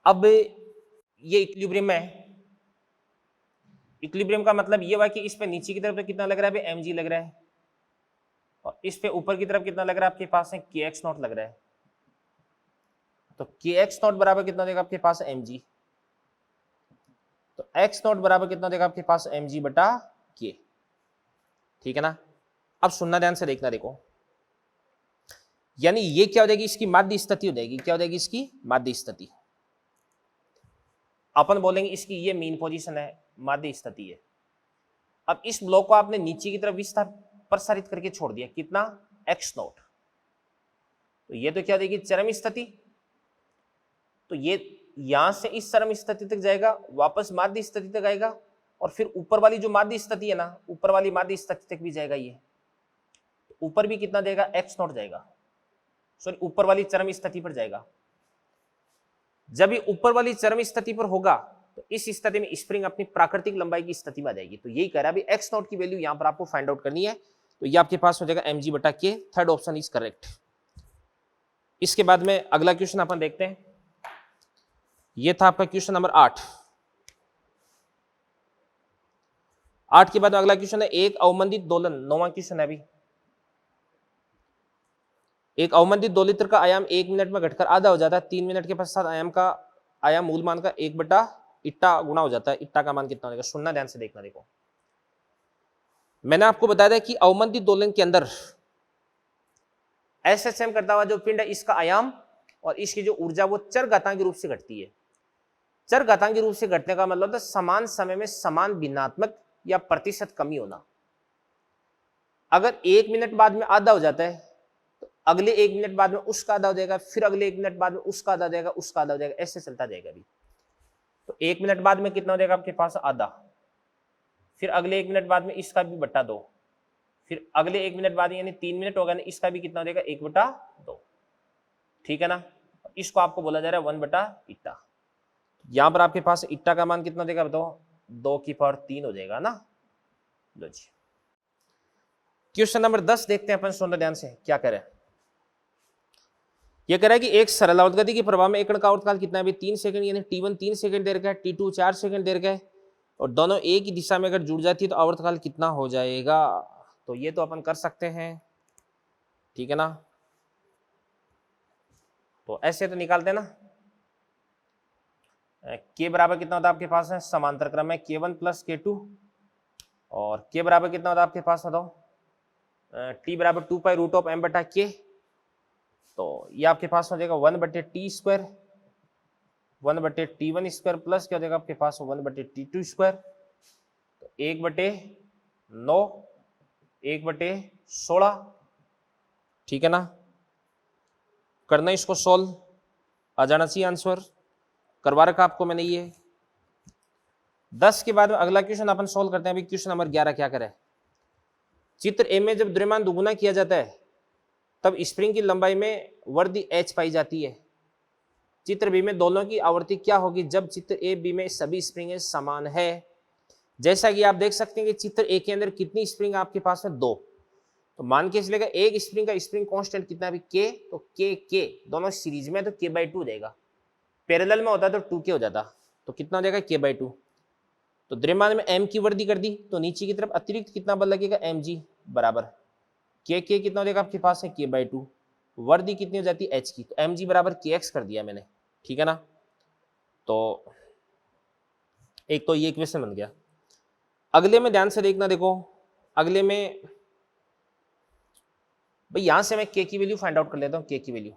अब ये इक्विलिब्रियम में है, इक्विलिब्रियम का मतलब ये हुआ कि इस पे नीचे की तरफ तो कितना लग रहा है mg लग रहा है, और इस पे ऊपर की तरफ कितना लग रहा है आपके पास है kx नॉट लग रहा है। तो kx नॉट बराबर कितना देगा आपके पास mg, तो x नॉट बराबर कितना देगा आपके पास mg बटा k, ठीक है ना। अब सुनना ध्यान से देखना, देखो यानी ये क्या हो जाएगी, इसकी माध्य स्थिति हो जाएगी। क्या हो जाएगी इसकी माध्य स्थिति। अपन बोलेंगे इसकी ये मीन पोजीशन है, माध्य स्थिति है। अब इस ब्लॉक को आपने नीचे की तरफ विस्तार प्रसारित करके छोड़ दिया, कितना x नॉट, तो ये तो क्या देगी चरम स्थिति। तो ये यहां से इस चरम स्थिति तक जाएगा, वापस माध्य स्थिति तक आएगा, और फिर ऊपर वाली जो माध्य स्थिति है ना, ऊपर वाली माध्य स्थिति तक भी जाएगा। ये ऊपर भी कितना देगा x नॉट जाएगा, सॉरी ऊपर वाली चरम स्थिति पर जाएगा। जब ये ऊपर वाली चरम स्थिति पर होगा तो इस स्थिति में स्प्रिंग अपनी प्राकृतिक लंबाई की स्थिति में आ जाएगी। तो यही कह रहा है अभी x नॉट की वैल्यू यहां पर आपको फाइंड आउट करनी है। तो ये आपके पास हो जाएगा mg/k। Third option is correct. इसके बाद में अगला क्वेश्चन अपन देखते हैं। ये था आपका क्वेश्चन नंबर 8। 8 के बाद अगला क्वेश्चन है एक अवमंदित दोलन। 9वां क्वेश्चन है अभी। एक अवमंदित दोलित्र का आयाम 1 मिनट में घटकर आधा हो जाता है। 3 मिनट के पश्चात आयाम मूल मान का 1/इट्टा गुना हो जाता है। इट्टा का मान कितना होगा, सुनना ध्यान से देखना। देखो मैंने आपको बताया था कि अवमंदित दोलन के अंदर SHM करता हुआ जो पिंड है, इसका आयाम और इसकी जो ऊर्जा वो चरघातांकी रूप से घटती है। चरघातांकी रूप से घटने का मतलब समान समय में समान भिन्नात्मक या प्रतिशत कमी होना। अगर 1 मिनट बाद में आधा हो जाता है तो अगले 1 मिनट बाद में उसका आधा हो जाएगा, फिर अगले 1 मिनट बाद में उसका आधा हो जाएगा, उसका आधा हो जाएगा, ऐसे चलता जाएगा अभी। तो 1 मिनट बाद में कितना हो जाएगा आपके पास आधा, फिर अगले 1 मिनट बाद में इसका भी बटा 2, फिर अगले 1 मिनट बाद यानी 3 मिनट होगा ना, इसका भी कितना हो जाएगा 1/2। ठीक है ना। इसको आपको बोला जा रहा है 1/इट्टा। यहां पर आपके पास इट्टा का मान कितना देगा बताओ, 2 की पावर 3 हो जाएगा ना। लो जी क्वेश्चन नंबर 10 देखते हैं अपन, सुनना ध्यान से क्या कह रहे हैं। यह कह रहा है कि एक सरलावर्त गति के प्रभाव में एक कण का आवर्तकाल कितना है, 3 सेकंड, यानी T1 3 सेकंड दे रखा है, T2 4 सेकंड दे रखा है, और दोनों एक ही दिशा में अगर जुड़ जाती है तो आवर्तकाल कितना हो जाएगा। तो ये तो अपन कर सकते हैं, ठीक है ना। तो ऐसे तो निकालते हैं ना। K बराबर कितना होता है आपके पास है, समांतर क्रम में K1 + K2, और K बराबर कितना होता है आपके पास बताओ, T बराबर 2π√m/K। तो ये आपके पास हो जाएगा 1/T², 1/T1² प्लस क्या हो जाएगा आपके पास 1/T2²। तो 1/9, 1/16, ठीक है ना। करना इसको सोल्व, आ जाना चाहिए आंसर। करवा रखा आपको मैंने ये। 10 के बाद में अगला क्वेश्चन अपन सोल्व करते हैं। अभी क्वेश्चन नंबर 11 क्या करे। चित्र ए में जब द्रव्यमान दुगुना किया जाता है तब स्प्रिंग की लंबाई में वृद्धि h पाई जाती है। चित्र बी में दोनों की आवृत्ति क्या होगी जब चित्र ए बी में सभी स्प्रिंगें समान है। जैसा कि आप देख सकते हैं कि चित्र ए के अंदर कितनी स्प्रिंग आपके पास है, 2। तो मान के चलेगा एक स्प्रिंग का स्प्रिंग कांस्टेंट कितना है K, तो K दोनों सीरीज में तो K/2 हो जाएगा। पैरेलल में होता तो 2K हो जाता, तो कितना हो जाएगा K/2। तो द्रव्यमान में m की वृद्धि कर दी तो नीचे की तरफ अतिरिक्त कितना बल लगेगा mg बराबर K कितना हो जाएगा आपके पास है K/2। वृद्धि कितनी हो जाती है h की, तो mg बराबर kx कर दिया मैंने, ठीक है ना। तो एक तो ये इक्वेशन बन गया। अगले में ध्यान से देखना, देखो अगले में भाई यहां से मैं K की वैल्यू फाइंड आउट कर लेता हूं। K की वैल्यू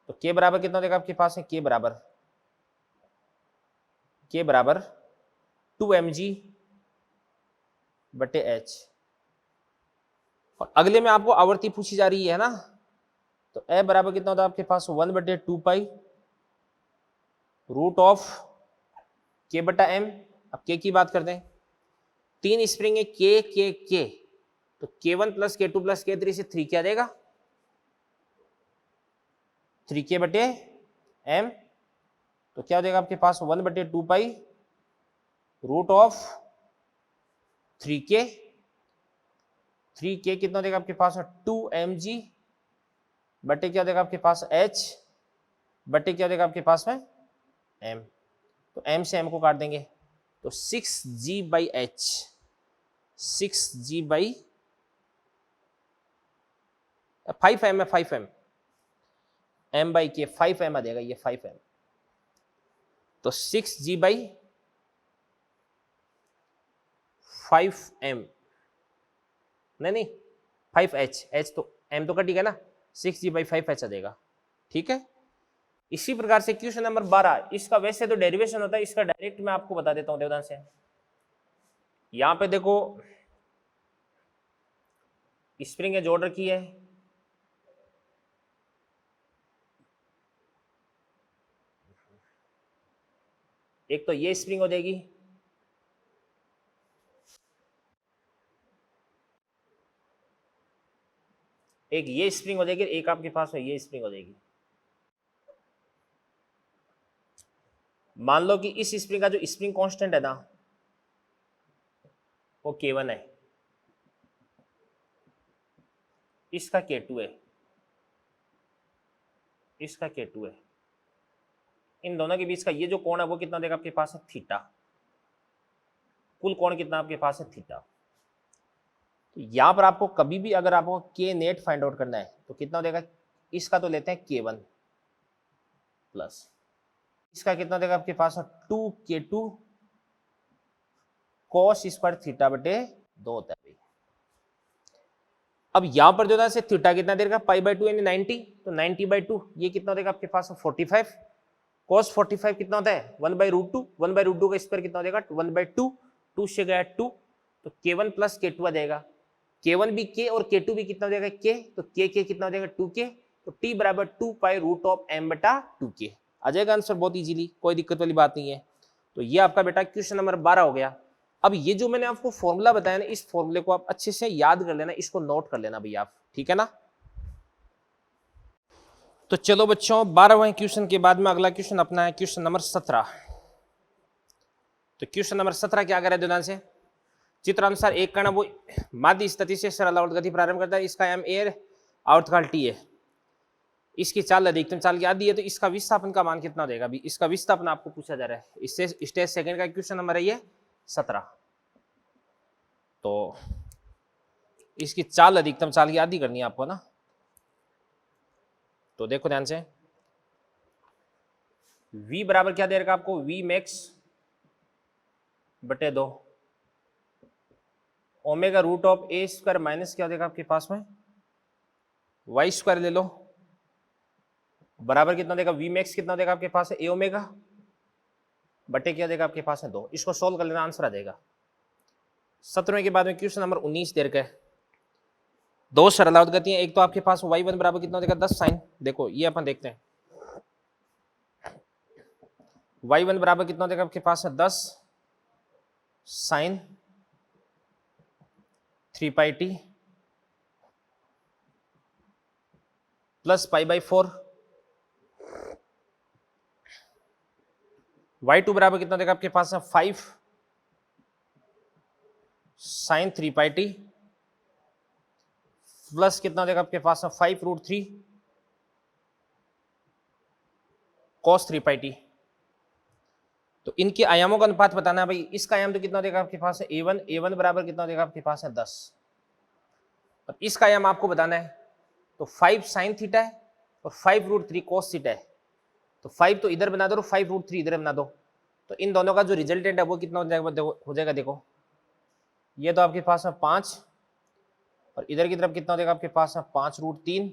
तो K बराबर कितना हो जाएगा आपके पास है, K बराबर 2mg/h। और अगले में आपको आवृत्ति पूछी जा रही है ना, तो ए बराबर कितना होता है आपके पास 1/2π√K/m। अब K की बात करते हैं, 3 स्प्रिंग है K, तो K1 + K2 + K3 से 3 क्या देगा 3K/m। तो क्या हो जाएगा आपके पास 1/2π√3K। 3K कितना देगा आपके पास 2mg बटे क्या देगा आपके पास h बटे क्या देगा आपके पास में m। तो m से m को काट देंगे तो 6g/h, 5m है, 5m m/k 5m आ जाएगा ये 5m। तो 6g/5m नहीं 5h, h तो m तो कटेगा ना, 6g/5h आ जाएगा। ठीक है, इसी प्रकार से क्वेश्चन नंबर 12, इसका वैसे तो डेरिवेशन होता है, इसका डायरेक्ट मैं आपको बता देता हूं देवदान से। यहां पे देखो स्प्रिंग एज ऑर्डर की है, एक तो ये स्प्रिंग हो जाएगी, एक ये स्प्रिंग हो जाएगी, एक आपके पास में ये स्प्रिंग हो जाएगी। मान लो कि इस स्प्रिंग का जो स्प्रिंग कांस्टेंट है ना वो K1 है, इसका K2 है, इसका K2 है, इन दोनों के बीच का ये जो कोण है वो कितना देगा आपके पास है थीटा, कुल कोण कितना आपके पास है थीटा। तो यहां पर आपको कभी भी अगर आपको K नेट फाइंड आउट करना है तो कितना देगा, इसका तो लेते हैं K1 प्लस इसका कितना देगा आपके पास 2K2 cos स्क्वायर थीटा बटे 2 होता है। अब यहां पर जो है से थीटा कितना देगा π/2 यानी 90, तो 90/2 ये कितना देगा आपके पास 45, cos 45 कितना होता है 1/√2, 1/√2 का स्क्वायर कितना देगा 1/2, 2 से गया 2, तो K1 प्लस K2 आ जाएगा, K1 भी K और K2 भी कितना हो जाएगा K, तो K कितना हो जाएगा 2K, तो T बराबर 2π√m/2K आ जाएगा आंसर बहुत इजीली, कोई दिक्कत वाली बात नहीं है। तो ये आपका बेटा क्वेश्चन नंबर 12 हो गया। अब ये जो मैंने आपको फॉर्मूला बताया ना, इस फॉर्मूले को आप अच्छे से याद कर लेना, इसको नोट कर लेना भैया आप, ठीक है ना। तो चलो बच्चों 12वें क्वेश्चन के बाद में अगला क्वेश्चन अपना है क्वेश्चन नंबर 17। तो क्वेश्चन नंबर 17 क्या करे ध्यान से, चित्र अनुसार एक कण वो माध्य स्थिति से सरल आवर्त गति प्रारंभ करता है, इसका एम एयर आवर्तकाल टी है, इसकी चाल अधिकतम चाल क्या दी है, तो इसका विस्थापन का मान कितना देगा, अभी इसका विस्थापन आपको पूछा जा रहा है, इससे स्टेज सेकंड का क्वेश्चन नंबर है ये 17। तो इसकी चाल अधिकतम चाल की आधी करनी है आपको ना, तो देखो ध्यान से v बराबर क्या दे रखा आपको, v मैक्स बटे 2 omega root of a square minus क्या देगा आपके पास में वाई स्क्वायर ले लो, बराबर कितना देगा v मैक्स कितना देगा आपके पास है ए ओमेगा बटे क्या देगा आपके पास है 2, इसको सोल्व कर लेना आंसर आ जाएगा। 17वें के बाद में क्वेश्चन नंबर 19 दे रखा है, दो सरलावत गतियां, एक तो आपके पास y1 बराबर कितना देगा 10 साइन, देखो ये अपन देखते हैं y1 बराबर कितना देगा आपके पास है 10 साइन 3πt प्लस π/4, y2 बराबर कितना देगा आपके पास है 5 साइन 3πt प्लस कितना देगा आपके पास है 5√3 cos 3πt। तो इनके आयामों का अनुपात बताना है भाई, इसका आयाम तो कितना देगा आपके पास है a1, a1 बराबर कितना देगा आपके पास है 10, और इसका आयाम आपको बताना है, तो 5 साइन थीटा है और 5√3 cos थीटा है, तो 5 तो इधर बना दो और 5√3 इधर बना दो, तो इन दोनों का जो रिजल्टेंट है वो कितना हो जाएगा देखो, ये तो आपके पास है 5 और इधर की तरफ कितना देगा आपके पास है 5√3,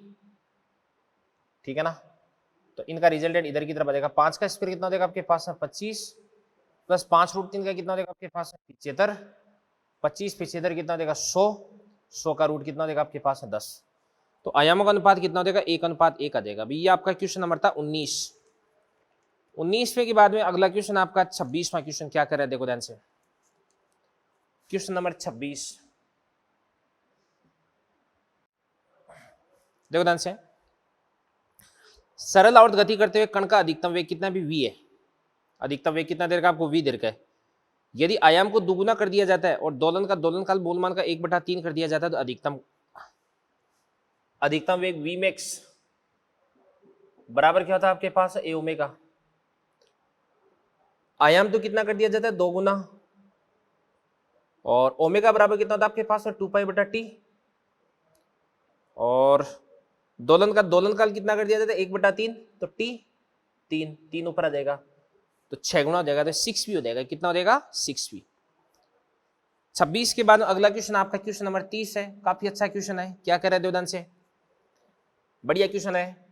ठीक है ना। तो इनका रिजल्टेंट इधर की तरफ आ जाएगा, 5 का स्क्वायर कितना देगा आपके पास है 25 प्लस 5√3 का कितना देगा आपके पास है 75, 25 75 कितना देगा 100, 100 का रूट कितना देगा आपके पास है 10। तो आयामों का अनुपात कितना देगा 1:1 आ जाएगा। अभी ये आपका क्वेश्चन नंबर था 19। 19वें के बाद में अगला क्वेश्चन आपका 26वां क्वेश्चन क्या कर रहा है, देखो ध्यान से, क्वेश्चन नंबर 26 देखो ध्यान से, सरल आवर्त गति करते हुए कण का अधिकतम वेग कितना भी v है, अधिकतम वेग कितना देर का आपको v देर का है, यदि आयाम को दुगुना कर दिया जाता है और दोलन का दोलनकाल मूलमान का 1/3 कर दिया जाता है, तो अधिकतम वेग v मैक्स बराबर क्या होता है आपके पास ए ओमेगा, आयाम तो कितना कर दिया जाता है 2 गुना, और ओमेगा बराबर कितना होता है आपके पास 2π/t, और दोलन का दोलनकाल कितना कर दिया जाता है 1/3, तो t 3 ऊपर आ जाएगा, तो 6 गुना हो जाएगा, तो 6v हो जाएगा, कितना हो जाएगा 6v। 26 के बाद अगला क्वेश्चन आपका क्वेश्चन नंबर 30 है, काफी अच्छा क्वेश्चन है, क्या कह रहे हैं ध्यान से, बढ़िया क्वेश्चन है।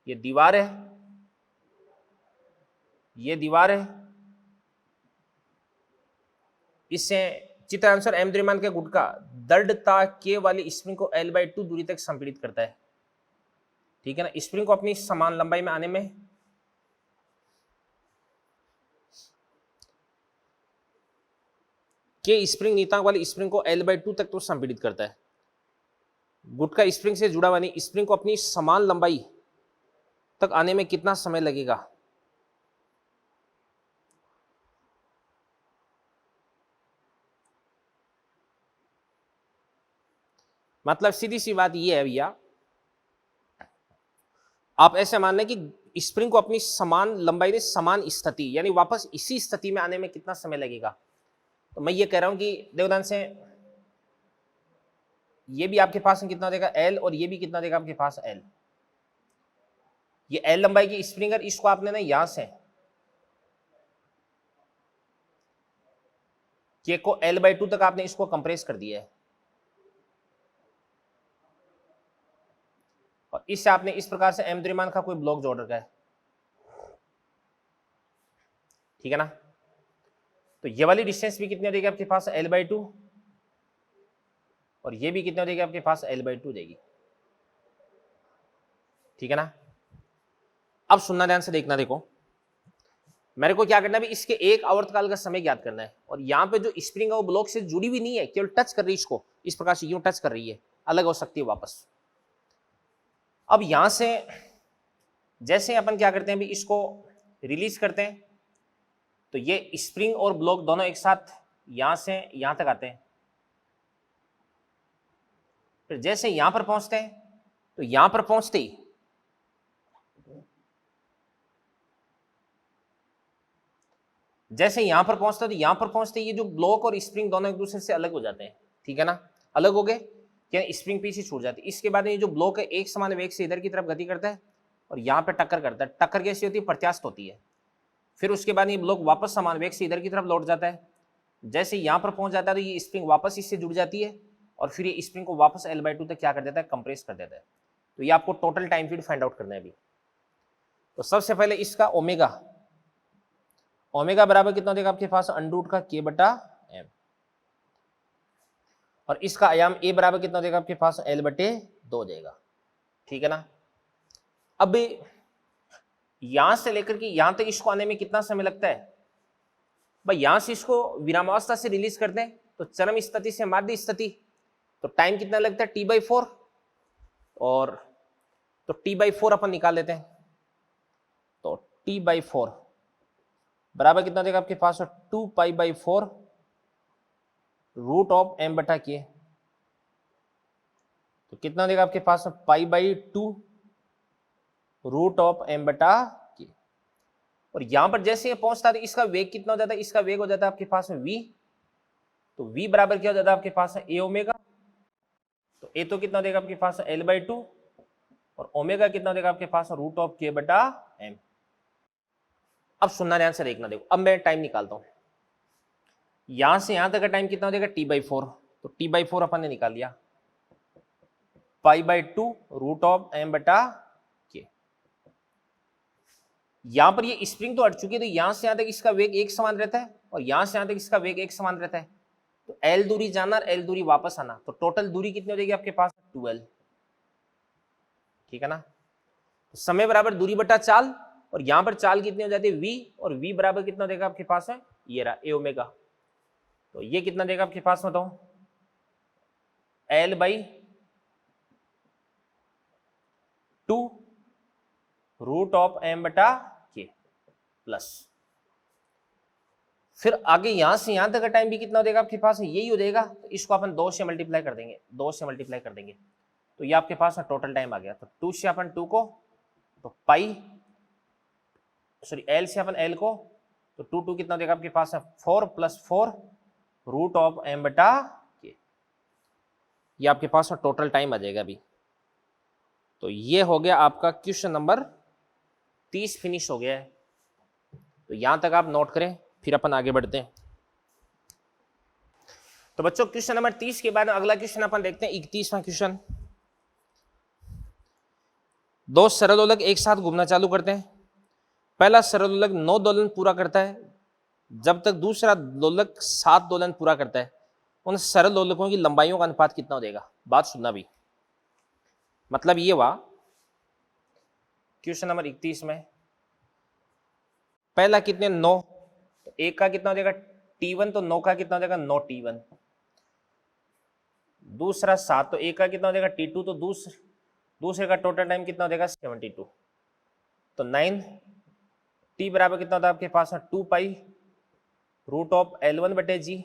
ये दीवार है, ये दीवार है, इससे चित्र आंसर एम द्रव्यमान के गुटका दृढ़ता के वाली स्प्रिंग को L/2 दूरी तक संपीड़ित करता है। ठीक है ना, स्प्रिंग को अपनी समान लंबाई में आने में के स्प्रिंग नियतांक वाली स्प्रिंग को L/2 तक तो संपीड़ित करता है। गुटका स्प्रिंग से जुड़ा वाली स्प्रिंग को अपनी समान लंबाई तक आने में कितना समय लगेगा? मतलब सीधी सी बात यह है भैया, आप ऐसे मान लें कि स्प्रिंग को अपनी समान लंबाई में समान स्थिति यानी वापस इसी स्थिति में आने में कितना समय लगेगा। तो मैं ये कह रहा हूं कि देवदान से ये भी आपके पास कितना देगा L और ये भी कितना देगा आपके पास L। ये L लंबाई की स्प्रिंग है, इसको आपने ना यहां से के को L/2 तक आपने इसको कंप्रेस कर दिया है और इससे आपने इस प्रकार से एम द्रव्यमान का कोई ब्लॉक जोड़ रखा है। ठीक है ना, तो ये वाली डिस्टेंस भी कितनी देगी आपके पास L/2 और ये भी कितना देगी आपके पास L/2 देगी। ठीक है ना, अब सुनना ध्यान से देखना, देखो मेरे को क्या करना है, इसके एक आवर्तकाल का समय ज्ञात करना है और यहाँ पे जो स्प्रिंग है वो ब्लॉक से जुड़ी भी नहीं है, केवल टच कर रही है इसको, इस प्रकार से यूं टच कर रही है, अलग हो सकती है वापस। अब यहां से जैसे अपन क्या करते हैं अभी इसको रिलीज करते हैं तो ये स्प्रिंग और ब्लॉक दोनों एक साथ यहां से यहां तक आते हैं। फिर जैसे यहां पर पहुंचते हैं तो यहां पर पहुंचते ही जैसे यहां पर पहुंचते तो यहां पर पहुंचते ये जो ब्लॉक और स्प्रिंग दोनों एक दूसरे से अलग हो जाते हैं। ठीक है ना, अलग हो गए क्या, स्प्रिंग पीछे छूट जाती है। इसके बाद ये जो ब्लॉक है एक समान वेग से इधर की तरफ गति करता है और यहाँ पे टक्कर करता है। टक्कर कैसी होती है, प्रत्यास्थ होती है। फिर उसके बाद ये ब्लॉक वापस समान वेग से इधर की तरफ लौट जाता है। जैसे यहाँ पर पहुंच जाता है तो ये स्प्रिंग वापस इससे जुड़ जाती है और फिर ये स्प्रिंग को वापस L/2 तक क्या कर देता है, कंप्रेस कर देता है। तो ये आपको total time period find out करना है अभी। तो सबसे पहले इसका ओमेगा बराबर कितना देगा आपके पास, √K/m और इसका आयाम A बराबर कितना देगा आपके पास, L/2 देगा। ठीक है ना, अब यहां से लेकर के यहां तक इसको आने में कितना समय लगता है भाई। यहां से इसको विरामावस्था से रिलीज करते हैं तो चरम स्थिति से माध्य स्थिति, तो टाइम कितना लगता है, T/4 और तो T/4 अपन निकाल लेते हैं। तो T/4 बराबर कितना देगा आपके पास, 2π/4 √m/K। तो कितना देगा आपके पास, π/2 √m/K। और यहां पर जैसे ये पहुंचता है तो इसका वेग कितना हो जाता है, इसका वेग हो जाता है आपके पास v। तो v बराबर क्या हो जाता है आपके पास, a ओमेगा। तो a तो कितना देगा आपके पास, L/2 और ओमेगा कितना देगा आपके पास, √K/m। अब सुनना ध्यान से देखना, देखो अब मैं टाइम निकालता हूं। यहां से यहां तक का टाइम कितना हो जाएगा, T/4। तो T/4 अपन ने निकाल लिया, π/2 √m/K। यहां पर ये स्प्रिंग तो हट चुकी है तो यहां से यहां तक इसका वेग एक समान रहता है और यहां से यहां तक इसका वेग एक समान रहता है। तो L दूरी जाना और L दूरी वापस आना, तो टोटल दूरी कितनी हो जाएगी आपके पास, 2L। ठीक है ना, तो समय बराबर दूरी बटा चाल और यहां पर चाल कितनी हो जाती है, v और v बराबर कितना देगा आपके पास है, ये रहा a ओमेगा। तो ये कितना देगा आपके पास बताओ, L/2 √m/K प्लस फिर आगे यहां से यहां तक का टाइम भी कितना देगा आपके पास, यही हो जाएगा। तो इसको अपन 2 से मल्टीप्लाई कर देंगे, 2 से मल्टीप्लाई कर देंगे तो ये आपके पास टोटल टाइम आ गया। तो 2 से अपन 2 को, तो L से अपन L को, तो 2 कितना देगा आपके पास है, 4 + 4 √m/K। ये आपके पास टोटल टाइम आ जाएगा अभी। तो ये हो गया आपका क्वेश्चन नंबर 30 फिनिश हो गया है। तो यहां तक आप नोट करें, फिर अपन आगे बढ़ते हैं। तो बच्चों क्वेश्चन नंबर 30 के बाद अगला क्वेश्चन अपन देखते हैं 31वां क्वेश्चन। दो सरल लोलक एक साथ घूमना चालू करते हैं। पहला सरल लोलक 9 दोलन पूरा करता है, जब तक दूसरा लोलक 7 दोलन पूरा करता है। उन सरल लोलकों की लंबाइयों का अनुपात कितना हो जाएगा? बात सुनना भी, मतलब ये हुआ क्वेश्चन नंबर 31 में पहला कितने 9, तो एक का कितना हो जाएगा T1, तो 9 का कितना हो जाएगा 9 T1। दूसरा 7, तो एक का कितना हो जाएगा T2, तो दूसरे का टोटल टाइम कितना हो जाएगा 72। तो 9 T बराबर कितना होता है आपके पास में 2 पाई रूट ऑफ L1 बटे जी,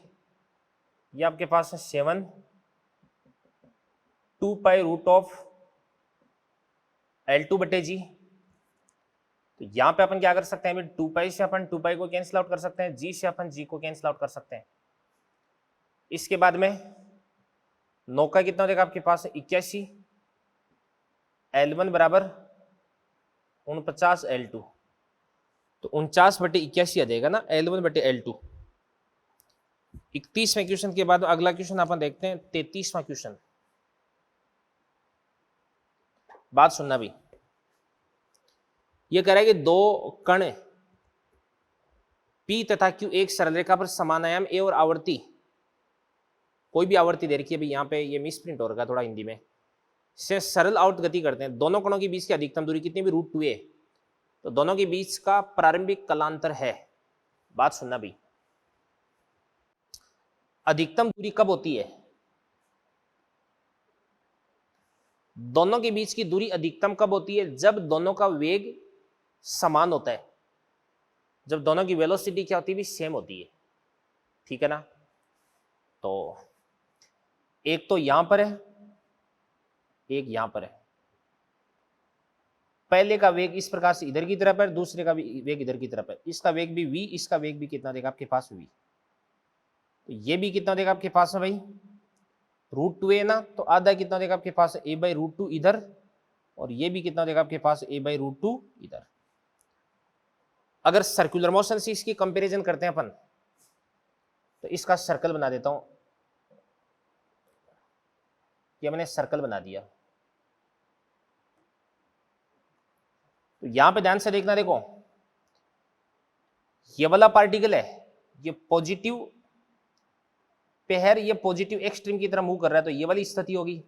ये आपके पास है 7 2 पाई रूट ऑफ L2 बटे जी। तो यहां पे अपन क्या कर सकते हैं, 2 पाई से अपन 2 पाई को कैंसिल आउट कर सकते हैं, जी से अपन जी को कैंसिल आउट कर सकते हैं। इसके बाद में 9 का कितना हो जाएगा आपके पास 81, L1 बराबर 49 L2, तो 49 बटे 81 आ जाएगा ना L1 बटे L2। 31वें क्वेश्चन के बाद अगला क्वेश्चन अपन देखते हैं 33वां क्वेश्चन। बात सुनना भी, यह कह रहा है कि दो कण P तथा Q एक सरल रेखा पर समान आयाम A और आवर्ती, कोई भी आवर्ती दे रखी है, भाई यहाँ पे ये मिस प्रिंट हो रखा है थोड़ा हिंदी में, से सरल आउट गति करते हैं। दोनों कणों के बीच की अधिकतम दूरी कितनी भी √2a, तो दोनों के बीच का प्रारंभिक कलांतर है। बात सुनना भी, अधिकतम दूरी कब होती है? दोनों के बीच की दूरी अधिकतम कब होती है? जब दोनों का वेग समान होता है, जब दोनों की वेलोसिटी क्या होती है भी सेम होती है, ठीक है ना। तो एक तो यहां पर है, एक यहां पर है। पहले का वेग इस प्रकार से इधर की तरफ है, दूसरे का वेग इधर की तरफ है। इसका वेग भी v, इसका वेग भी कितना देगा आपके पास v, तो ये भी कितना देगा आपके पास है भाई √2a ना, तो आधा कितना देगा आपके पास a/√2 इधर, और ये भी कितना देगा आपके पास a/√2 इधर। अगर सर्कुलर मोशन से इसकी कंपैरिजन करते हैं अपन, तो इसका सर्कल बना देता हूं, ये मैंने सर्कल बना दिया। तो यहां पे ध्यान से देखना, देखो ये वाला पार्टिकल है, ये पॉजिटिव पे है, ये पॉजिटिव एक्सट्रीम की तरफ मूव कर रहा है, तो ये वाली स्थिति होगी।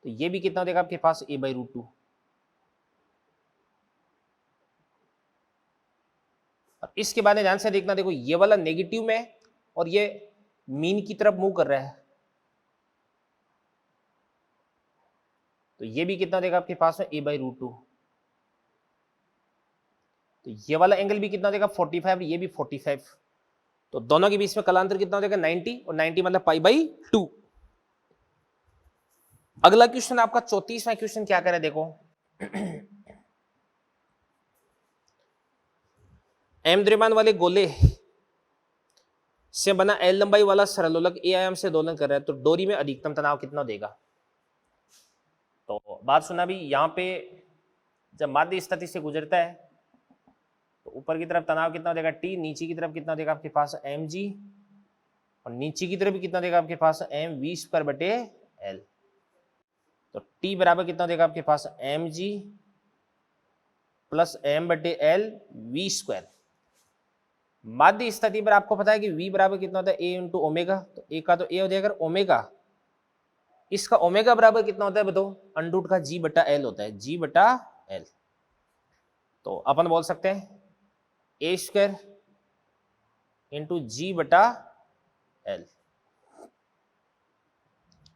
तो ये भी कितना देगा आपके पास a/√2। और इसके बाद ध्यान से देखना, देखो ये वाला नेगेटिव में और ये मीन की तरफ मूव कर रहा है, तो ये भी कितना देगा आपके पास में a/√2। तो ये वाला एंगल भी कितना देगा 45, ये भी 45, तो दोनों के बीच में कलांतर कितना हो जाएगा 90, और 90 मतलब π/2। अगला क्वेश्चन आपका 34वां क्वेश्चन क्या करे, देखो m द्रव्यमान वाले गोले से बना L लंबाई वाला सरल लोलक A आयाम से दोलन कर रहा है, तो डोरी में अधिकतम तनाव कितना देगा? तो बात सुना भी, यहां पे जब माध्य स्थिति से गुजरता है तो ऊपर की तरफ तनाव कितना देगा T, नीचे की तरफ कितना देगा आपके पास mg, और नीचे की तरफ भी कितना देगा आपके पास mv²/L। तो T बराबर कितना देगा आपके पास mg + m/L v²। माध्य स्थिति पर आपको पता है कि v बराबर कितना होता है a × ओमेगा, तो a का तो a हो जाएगा, ओमेगा इसका ओमेगा बराबर कितना होता है बताओ, √g/L होता है, g/L। तो अपन बोल सकते हैं a² × g/L।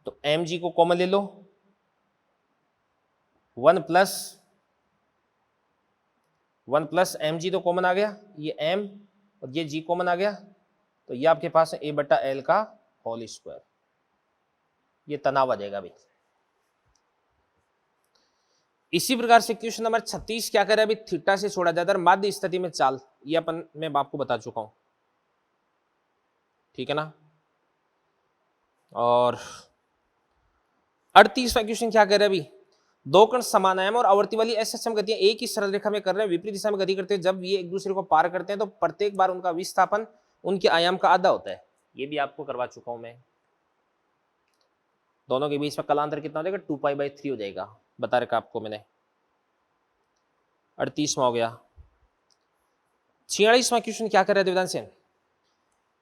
तो mg को कॉमन ले लो, 1 + mg तो कॉमन आ गया, ये m और ये g कॉमन आ गया, तो ये आपके पास है a/L का होल स्क्वायर, ये तनाव आ जाएगा भाई। इसी प्रकार से क्वेश्चन नंबर 36 क्या करे, अभी थीटा से छोड़ा जाता है माध्य स्थिति में चाल, ये अपन मैं आपको बता चुका हूं, ठीक है ना। और 38वां क्वेश्चन क्या करे, अभी दो कण समान आयाम और आवर्ती वाली SHM गतियां एक ही सरल रेखा में कर रहे हैं, विपरीत दिशा में गति करते हैं। जब ये एक दूसरे को पार करते हैं तो प्रत्येक बार उनका विस्थापन उनके आयाम का आधा होता है, ये भी आपको करवा चुका हूं मैं। दोनों के बीच में कलांतर कितना हो जाएगा 2π/3 हो जाएगा। बता रखा आपको मैंने। 38वां हो गया। 46वां क्वेश्चन क्या कर रहे थे ध्यान से।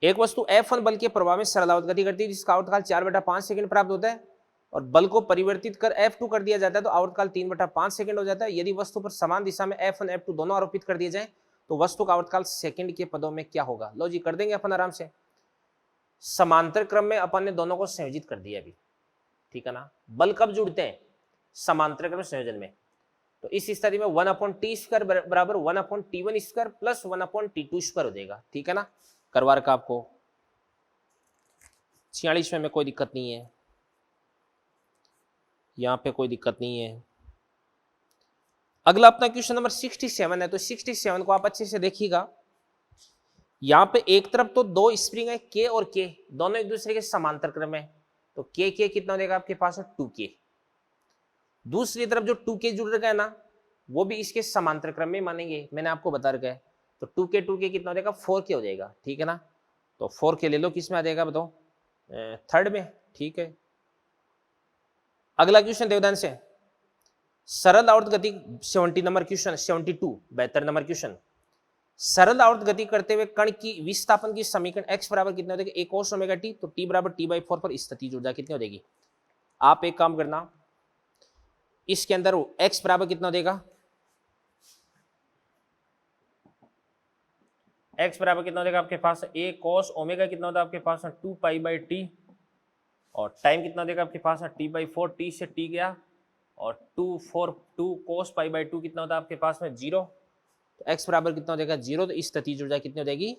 एक वस्तु F1 बल के प्रभाव में सरलावत गति करती है जिसका आवर्तकाल 4/5 सेकंड प्राप्त होता है और बल को परिवर्तित कर F2 कर दिया जाता है तो आवर्तकाल 3/5 सेकंड हो जाता है। यदि वस्तु पर समान दिशा में F1 F2 दोनों आरोपित कर दिए जाए तो वस्तु का आवर्तकाल सेकंड के पदों में क्या होगा। लो जी कर देंगे अपन आराम से। समांतर क्रम में अपन ने दोनों को संयोजित कर दिया अभी, ठीक है ना। बल कब जुड़ते हैं, समांतर क्रम संयोजन में। तो इस स्थिति में 1/t² बराबर 1/t1² प्लस 1/t2² हो जाएगा, ठीक है ना। करवा रखा आपको। 46वें में कोई दिक्कत नहीं है, यहां पे कोई दिक्कत नहीं है। अगला अपना क्वेश्चन नंबर 67 है। तो 67 को आप अच्छे से देखिएगा। यहां पे एक तरफ तो दो स्प्रिंग है K और K, दोनों एक दूसरे के समांतर क्रम में, तो K कितना देगा आपके पास है 2K। दूसरी तरफ जो 2K जुड़ रखा है ना वो भी इसके समांतर क्रम में मानेंगे, मैंने आपको बता रखा है। तो 2K कितना हो जाएगा 4K हो जाएगा, ठीक है ना। तो 4K ले लो, किस में आ जाएगा बताओ, थर्ड में, ठीक है। अगला क्वेश्चन देवदान से, सरल आवर्त गति 70 नंबर क्वेश्चन, 72 नंबर क्वेश्चन। सरल आवर्त गति करते हुए कण की विस्थापन की समीकरण x बराबर कितना हो जाएगा a cos ओमेगा t, तो t बराबर t/4 पर स्थितिज ऊर्जा कितनी हो जाएगी। आप एक काम करना, इसके अंदर x बराबर कितना देगा, x बराबर कितना देगा आपके पास a cos ओमेगा कितना होता है आपके पास 2π/t और टाइम कितना देगा आपके पास t/4, t से t गया और 2 cos π/2 कितना होता है आपके पास में 0। तो x बराबर कितना हो जाएगा 0, तो स्थितिज ऊर्जा कितनी हो जाएगी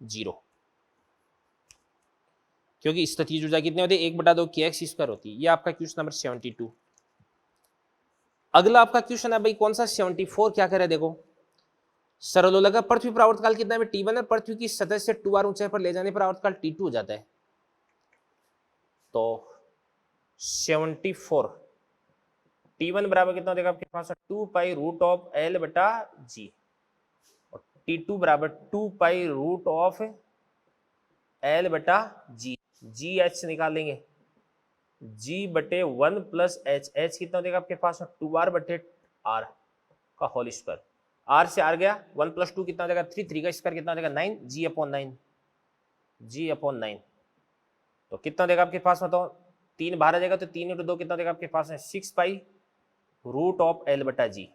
0, क्योंकि स्थितिज ऊर्जा कितनी होती है 1/2 kx² होती है। ये आपका क्वेश्चन नंबर 72। अगला आपका क्वेश्चन है भाई कौन सा 74, क्या करे देखो। सरलोलका पृथ्वी पर आवर्तकाल कितना है t1 है, पृथ्वी की सतह से 2r ऊंचाई पर ले जाने पर आवर्तकाल t2 हो जाता है। तो 74 t1 बराबर कितना देगा आपके पास 2π√L/g और t2 बराबर 2π√L/g। GH से निकाल लेंगे, G/1 + H कितना देगा आपके पास 2r/r का होल स्क्वायर। r से r गया, 1 + 2 कितना देगा 3, 3 का स्क्वायर कितना देगा 9, G/9 तो कितना देगा आपके पास बताओ, 3 बाहर आ जाएगा तो 3 × 2 कितना देगा आपके पास है 6π√L/g।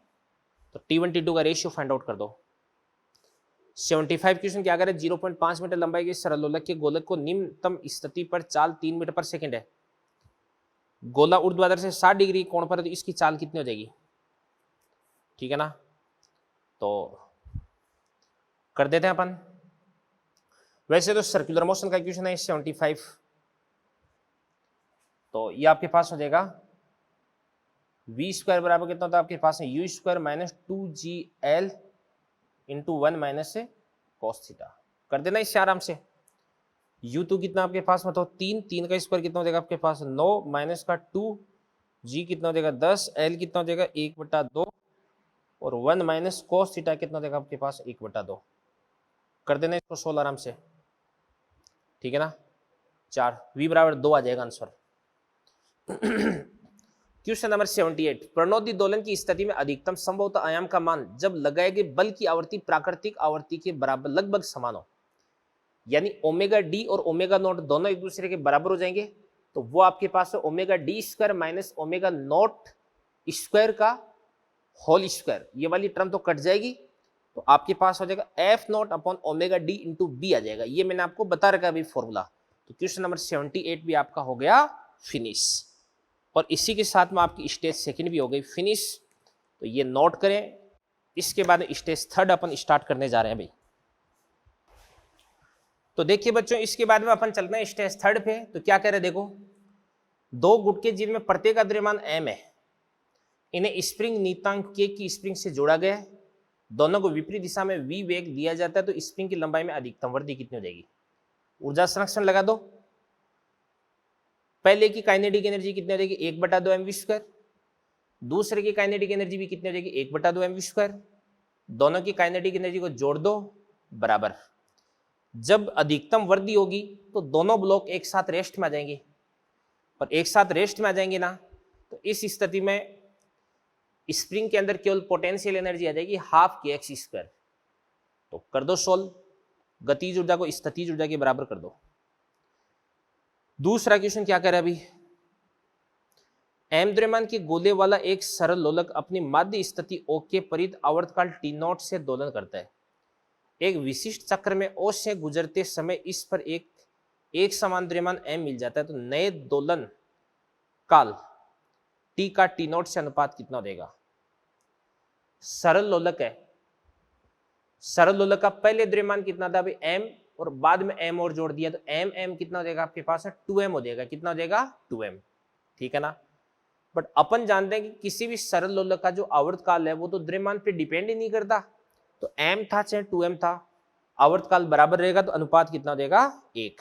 तो t1 t2 का रेशियो फाइंड आउट कर दो। 75 क्वेश्चन क्या करे, 0.5 मीटर लंबाई के सरलोलक के गोलक को निम्नतम स्थिति पर चाल 3 मीटर पर सेकंड है, गोला ऊर्ध्वाधर से 60 डिग्री कोण पर है, तो इसकी चाल कितनी हो जाएगी, ठीक है ना। तो कर देते हैं अपन। वैसे तो सर्कुलर मोशन का क्वेश्चन है 75, तो ये आपके पास हो जाएगा v² बराबर कितना होता है आपके पास है u² - 2gl × 1 - cos थीटा। कर देना इससे आराम से। u2 कितना आपके पास मतलब 3 का स्क्वायर कितना हो जाएगा आपके पास 9 माइनस का 2, g कितना हो जाएगा 10, l कितना हो जाएगा 1/2 और 1 - cos थीटा कितना हो जाएगा आपके पास 1/2। कर देना इसको 16 आराम से, ठीक है ना। 4 v बराबर 2 आ जाएगा आंसर। क्वेश्चन नंबर 78, प्रणोदी दोलन की स्थिति में अधिकतम संभवतः आयाम का मान जब लगाए गए बल की आवृत्ति प्राकृतिक आवृत्ति के बराबर लगभग समान हो, यानी ओमेगा डी और ओमेगा नॉट दोनों एक दूसरे के बराबर हो जाएंगे, तो वो आपके पास है omega d² - omega naught square का होल स्क्वायर। ये वाली टर्म तो कट जाएगी, तो आपके पास हो जाएगा F0/ओमेगा d × b आ जाएगा। ये मैंने आपको बता रखा है अभी फॉर्मूला। तो क्वेश्चन नंबर 78 भी आपका हो गया फिनिश, और इसी के साथ में आपकी स्टेज सेकंड भी हो गई फिनिश। तो ये नोट करें। इसके बाद स्टेज थर्ड अपन स्टार्ट करने जा रहे हैं भाई। तो देखिए बच्चों, इसके बाद में अपन चलते हैं स्टेज थर्ड पे। तो क्या कह रहे हैं देखो, दो गुटके जिनमें प्रत्येक का द्रव्यमान m है, इन्हें स्प्रिंग नीतांक k की स्प्रिंग से जोड़ा गया है, दोनों को विपरीत दिशा में v वेग दिया जाता है, तो स्प्रिंग की लंबाई में अधिकतम वृद्धि कितनी हो जाएगी। ऊर्जा संरक्षण लगा दो। पहले की काइनेटिक एनर्जी कितनी हो जाएगी 1/2 mv², दूसरे की काइनेटिक एनर्जी भी कितनी हो जाएगी 1/2 mv²। दोनों की काइनेटिक एनर्जी को जोड़ दो बराबर। जब अधिकतम वृद्धि होगी तो दोनों ब्लॉक एक साथ रेस्ट में आ जाएंगे, और एक साथ रेस्ट में आ जाएंगे ना, तो इस स्थिति में स्प्रिंग के अंदर केवल पोटेंशियल एनर्जी आ जाएगी हाफ के एक्स स्क्वायर। तो कर दो सोल्व, गतिज ऊर्जा को स्थितिज ऊर्जा के बराबर कर दो। दूसरा क्वेश्चन क्या कह रहा है अभी, एम द्रव्यमान के गोले वाला एक सरल लोलक अपनी माध्य स्थिति ओ के परित आवर्तकाल टी नॉट से दोलन करता है। एक विशिष्ट चक्र में ओ से गुजरते समय इस पर एक समान द्रव्यमान एम मिल जाता है, तो नए दोलन काल टी का टी नॉट से अनुपात कितना देगा। सरल लोलक है, सरल लोलक का पहले द्रव्यमान कितना था अभी एम, और बाद में एम और जोड़ दिया तो एम कितना हो जाएगा आपके पास है 2m हो जाएगा। कितना हो जाएगा 2m, ठीक है ना। बट अपन जानते हैं कि किसी भी सरल लोलक का जो आवर्तकाल है वो तो द्रव्यमान पे डिपेंड ही नहीं करता, तो m था चाहे 2m था, आवर्तकाल बराबर रहेगा तो अनुपात कितना हो जाएगा 1।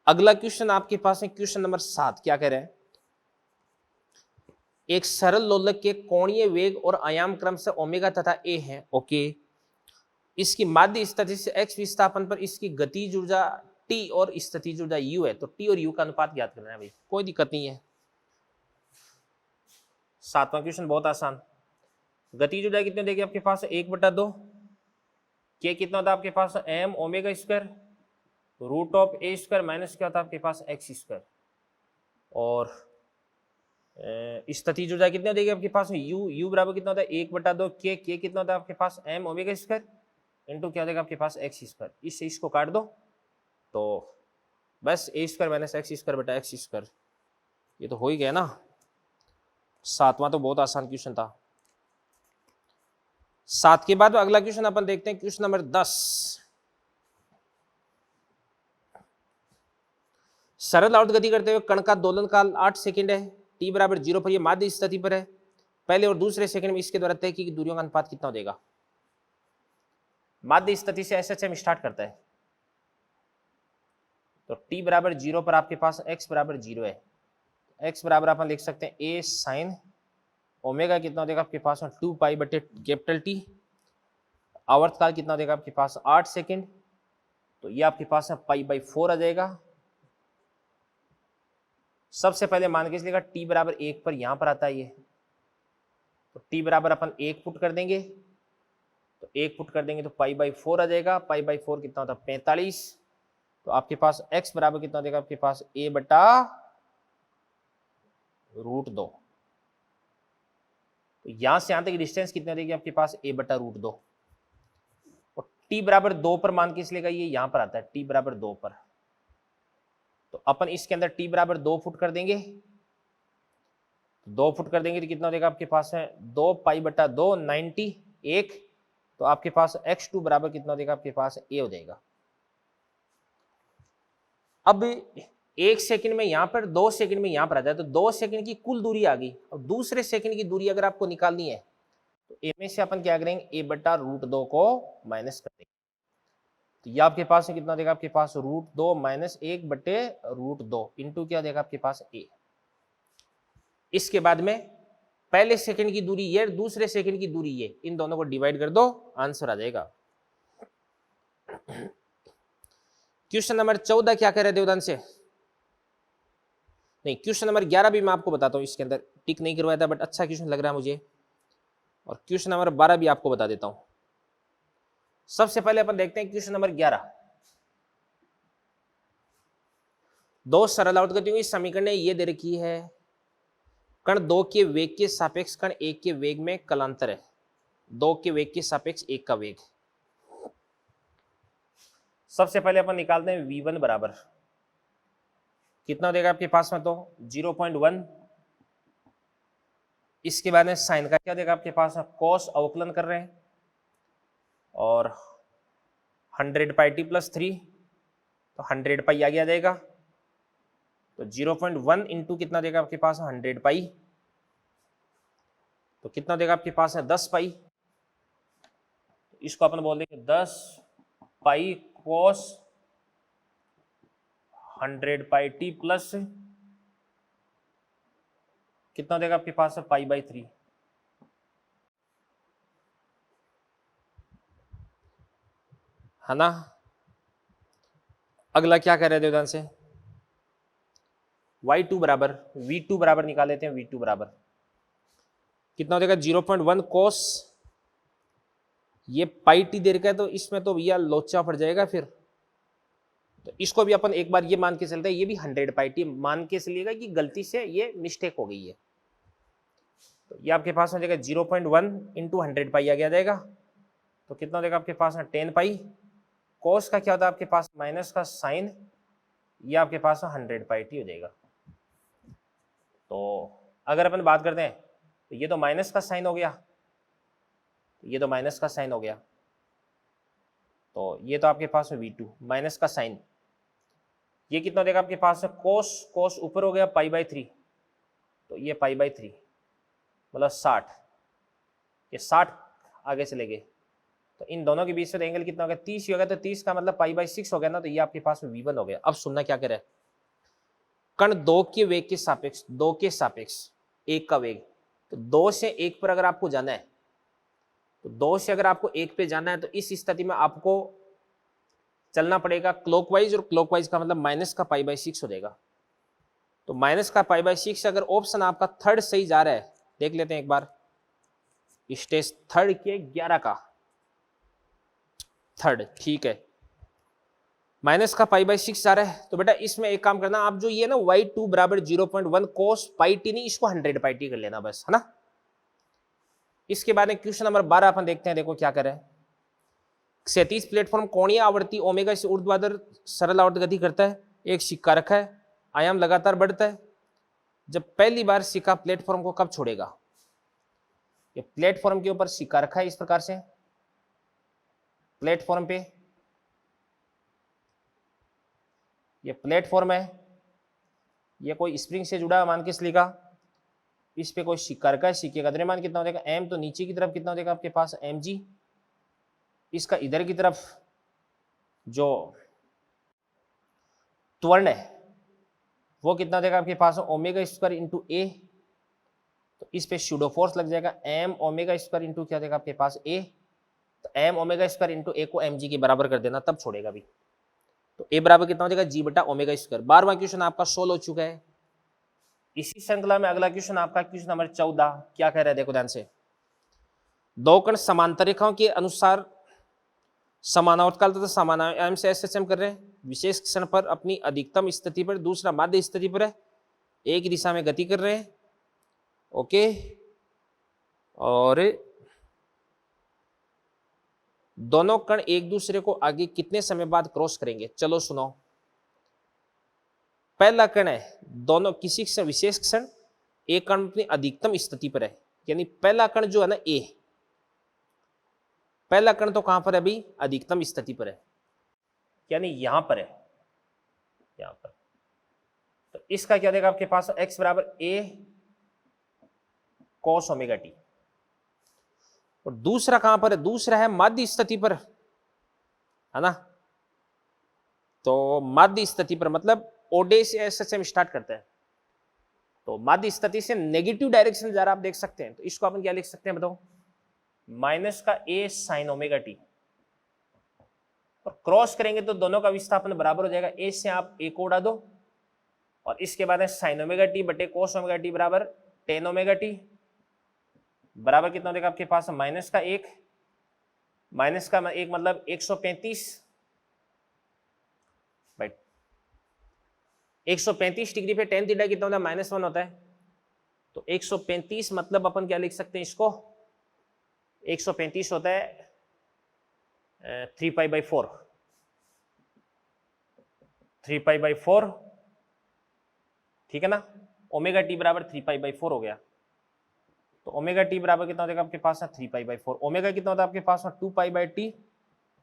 अगला क्वेश्चन आपके पास है क्वेश्चन नंबर 7, क्या कह रहे हैं, एक सरल लोलक के कोणीय वेग और आयाम क्रम से ओमेगा तथा ए है, ओके। इसकी माध्य स्थिति से x विस्थापन पर इसकी गतिज ऊर्जा t और स्थितिज ऊर्जा u है, तो t और u का अनुपात ज्ञात करना है भाई, कोई दिक्कत नहीं है। 7वां क्वेश्चन बहुत आसान, गतिज ऊर्जा कितने देगी आपके पास 1/2, k कितना होता है आपके पास m omega square root of a square minus क्या होता है आपके पास x स्क्वायर, और स्थितिज ऊर्जा कितने देगी आपके पास u बराबर कितना होता है 1/2 k कितना होता है आपके पास m ओमेगा स्क्वायर इंटू क्या देगा आपके पास x स्क्वायर। इससे इसको काट दो तो बस a square minus x square बटा x स्क्वायर, ये तो हो ही गया ना। 7वां तो बहुत आसान क्वेश्चन था। 7 के बाद अगला क्वेश्चन अपन देखते हैं क्वेश्चन नंबर 10। सरल आवर्त गति करते हुए कण का दोलन काल 8 सेकंड है, t बराबर 0 पर, यह माध्य स्थिति पर है। पहले और दूसरे सेकंड में इसके द्वारा तय की दूरियों का अनुपात कितना हो देगा। माध्य स्थिति से SHM स्टार्ट करता है, तो t बराबर 0 पर आपके पास x बराबर 0 है, x बराबर अपन लिख सकते हैं a साइन ओमेगा कितना हो देगा आपके पास 2 पाई बटे कैपिटल T। आवर्तकाल कितना हो देगा आपके पास 8 सेकंड, तो ये आपके पास है π/4 आ जाएगा। सबसे पहले मान के चलिएगा t बराबर 1 पर, यहां पर आता है ये, तो t बराबर अपन 1 पुट कर देंगे, तो 1 पुट कर देंगे तो π/4 आ जाएगा। π/4 कितना होता है 45, तो आपके पास x बराबर कितना देगा आपके पास a बटा √2, तो यहां से यहां तक डिस्टेंस कितना देगी आपके पास a बटा √2, और t बराबर 2 पर मान के इसलिएगा ये यहां पर आता है t बराबर 2 पर, तो अपन इसके अंदर t बराबर 2 फुट कर देंगे, 2 फुट कर देंगे तो कितना देगा आपके पास है 2 π/2 91, तो आपके पास x2 बराबर कितना देगा आपके पास a हो जाएगा। अब 1 सेकंड में यहां पर, 2 सेकंड में यहां पर आ जाए, तो 2 सेकंड की कुल दूरी आ गई। अब दूसरे सेकंड की दूरी अगर आपको निकालनी है तो a में से अपन क्या करेंगे a बटा √2 को माइनस कर देंगे, तो ये आपके पास है कितना देगा आपके पास √2 माइनस 1 बटे √2 इंटू क्या देगा आपके पास a। इसके बाद में पहले सेकंड की दूरी ये, दूसरे सेकंड की दूरी ये, इन दोनों को डिवाइड कर दो, आंसर आ जाएगा। क्वेश्चन नंबर 14 क्या कह रहे देवदान से, नहीं क्वेश्चन नंबर 11 भी मैं आपको बताता हूं, इसके अंदर टिक नहीं करवाया था बट अच्छा क्वेश्चन लग रहा है मुझे, और क्वेश्चन नंबर 12 भी आपको बता देता हूं। सबसे पहले अपन देखते हैं क्वेश्चन नंबर 11। दो सरल आवर्त गतियों की समीकरण ये दे रखी है, कण 2 के वेग के सापेक्ष कण 1 के वेग में कलांतर है, 2 के वेग के सापेक्ष 1 का वेग। सबसे पहले अपन निकालते हैं v1 बराबर कितना देगा आपके पास में, तो 0.1। इसके बाद में साइन का क्या देगा आपके पास, कॉस अवकलन कर रहे हैं, और 100πt + 3, तो 100π आगे आ जाएगा, तो 0.1 इंटू कितना देगा आपके पास 100π, तो कितना देगा आपके पास है 10π। इसको अपन बोल देंगे 10π cos 100πt प्लस कितना देगा आपके पास है π/3, है ना। अगला क्या कह रहे हैं देवदान से, y2 बराबर v2 बराबर निकाल लेते हैं, v2 बराबर कितना हो जाएगा 0.1 कोस, ये पाई टी दे रखा है तो इसमें तो भैया लोचा पड़ जाएगा फिर। तो इसको भी अपन एक बार ये मान के चलते हैं, ये भी 100 पाई टी मान के चलिएगा कि गलती से ये मिस्टेक हो गई है। तो ये आपके पास हो जाएगा 0.1 इंटू 100 पाई आ जाएगा। तो कितना हो जाएगा आपके पास में 10 पाई। कोस का क्या होता है आपके पास, माइनस का साइन, ये आपके पास 100 पाई टी हो जाएगा। तो अगर अपन बात करते हैं तो ये तो माइनस का साइन हो गया, ये तो माइनस का साइन हो गया, तो ये तो आपके पास में V2 माइनस का साइन, ये कितना हो जाएगा आपके पास में कोस, कोस ऊपर हो गया π/3, तो ये π/3 मतलब 60, ये 60 आगे चले गए, तो इन दोनों के बीच में एंगल कितना हो गया 30 ही हो गया, तो 30 का मतलब π/6 हो गया ना, तो ये आपके पास में V1 हो गया। अब सुनना क्या करे, कण 2 के वेग के सापेक्ष, 2 के सापेक्ष 1 का वेग, तो 2 से 1 पर अगर आपको जाना है, तो 2 से अगर आपको 1 पे जाना है तो इस स्थिति में आपको चलना पड़ेगा क्लॉकवाइज, और क्लॉकवाइज का मतलब माइनस का π/6 हो जाएगा। तो माइनस का π/6 अगर ऑप्शन आपका थर्ड सही जा रहा है, देख लेते हैं एक बार, स्टेज थर्ड के 11 का थर्ड, ठीक है, माइनस का π/6 जा रहा है, तो बेटा इसमें एक काम करना आप, जो ये ना y2 बराबर 0.1 कोस पाई टी, नहीं इसको 100 पाई टी कर लेना बस, है ना। इसके बाद में क्वेश्चन नंबर 12 अपन देखते हैं, देखो क्या करें। क्षैतिज प्लेटफॉर्म कोणीय आवर्ती ओमेगा से ऊर्ध्वाधर सरल आवर्त गति करता है, एक सिक्का रखा है, आयाम लगातार बढ़ता है, जब पहली बार सिक्का प्लेटफॉर्म को कब छोड़ेगा। ये प्लेटफॉर्म के ऊपर सिक्का रखा है इस प्रकार से, प्लेटफॉर्म पे ये प्लेटफॉर्म है, ये कोई स्प्रिंग से जुड़ा मान के चलेगा, इस पे कोई सिक्का रखा है, सिक्के का द्रव्यमान कितना हो जाएगा m, तो नीचे की तरफ कितना हो जाएगा आपके पास mg, इसका इधर की तरफ जो त्वरण है वो कितना देगा आपके पास ओमेगा स्क्वायर इंटू ए, तो इस पे सूडो फोर्स लग जाएगा m ओमेगा स्क्वायर इंटू क्या देगा आपके पास a, तो m omega square into a को mg के बराबर कर देना, तब छोड़ेगा भी। तो a बराबर कितना हो जाएगा g बटा ओमेगा स्क्वायर। 12वां क्वेश्चन आपका सोल्व हो चुका है। इसी श्रृंखला में अगला क्वेश्चन आपका क्वेश्चन नंबर 14 क्या कह रहा है, देखो ध्यान से। दो कण समांतर रेखाओं के अनुसार समानावर्तकाल तथा समानायाम से SHM कर रहे हैं, विशेष क्षण पर अपनी अधिकतम स्थिति पर, दूसरा माध्य स्थिति पर है, एक दिशा में गति कर रहे हैं, ओके, और दोनों कण एक दूसरे को आगे कितने समय बाद क्रॉस करेंगे। चलो सुनो, पहला कण है, दोनों किसी क्षण, विशेष क्षण एक कण अपनी अधिकतम स्थिति पर है, यानी पहला कण जो है ना ए, पहला कण तो कहां पर है अभी, अधिकतम स्थिति पर है, यानी यहां पर है, यहां पर। तो इसका क्या देगा आपके पास x बराबर a cos ओमेगा टी, और दूसरा कहां पर है, दूसरा है माध्य स्थिति पर, है ना। तो माध्य स्थिति पर मतलब ओडे से SHM स्टार्ट करता है, तो माध्य स्थिति से नेगेटिव डायरेक्शन जा रहा आप देख सकते हैं, तो इसको अपन क्या लिख सकते हैं बताओ, माइनस का a साइन ओमेगा टी, और क्रॉस करेंगे तो दोनों का विस्थापन बराबर हो जाएगा, a से आप a को उड़ा दो, और इसके बाद है साइन ओमेगा टी बटे कोस ओमेगा टी बराबर टेन ओमेगा टी, बराबर कितना हो जाएगा आपके पास माइनस का एक, माइनस का एक मतलब 135, 135 डिग्री पे टेन थीटा कितना होता है -1 होता है, तो 135 मतलब अपन क्या लिख सकते हैं इसको, 135 होता है 3π/4, 3π/4, ठीक है ना। ओमेगा टी बराबर 3π/4 हो गया, तो ओमेगा टी बराबर कितना हो जाएगा आपके पास 3π/4, ओमेगा कितना होता है आपके पास 2π/t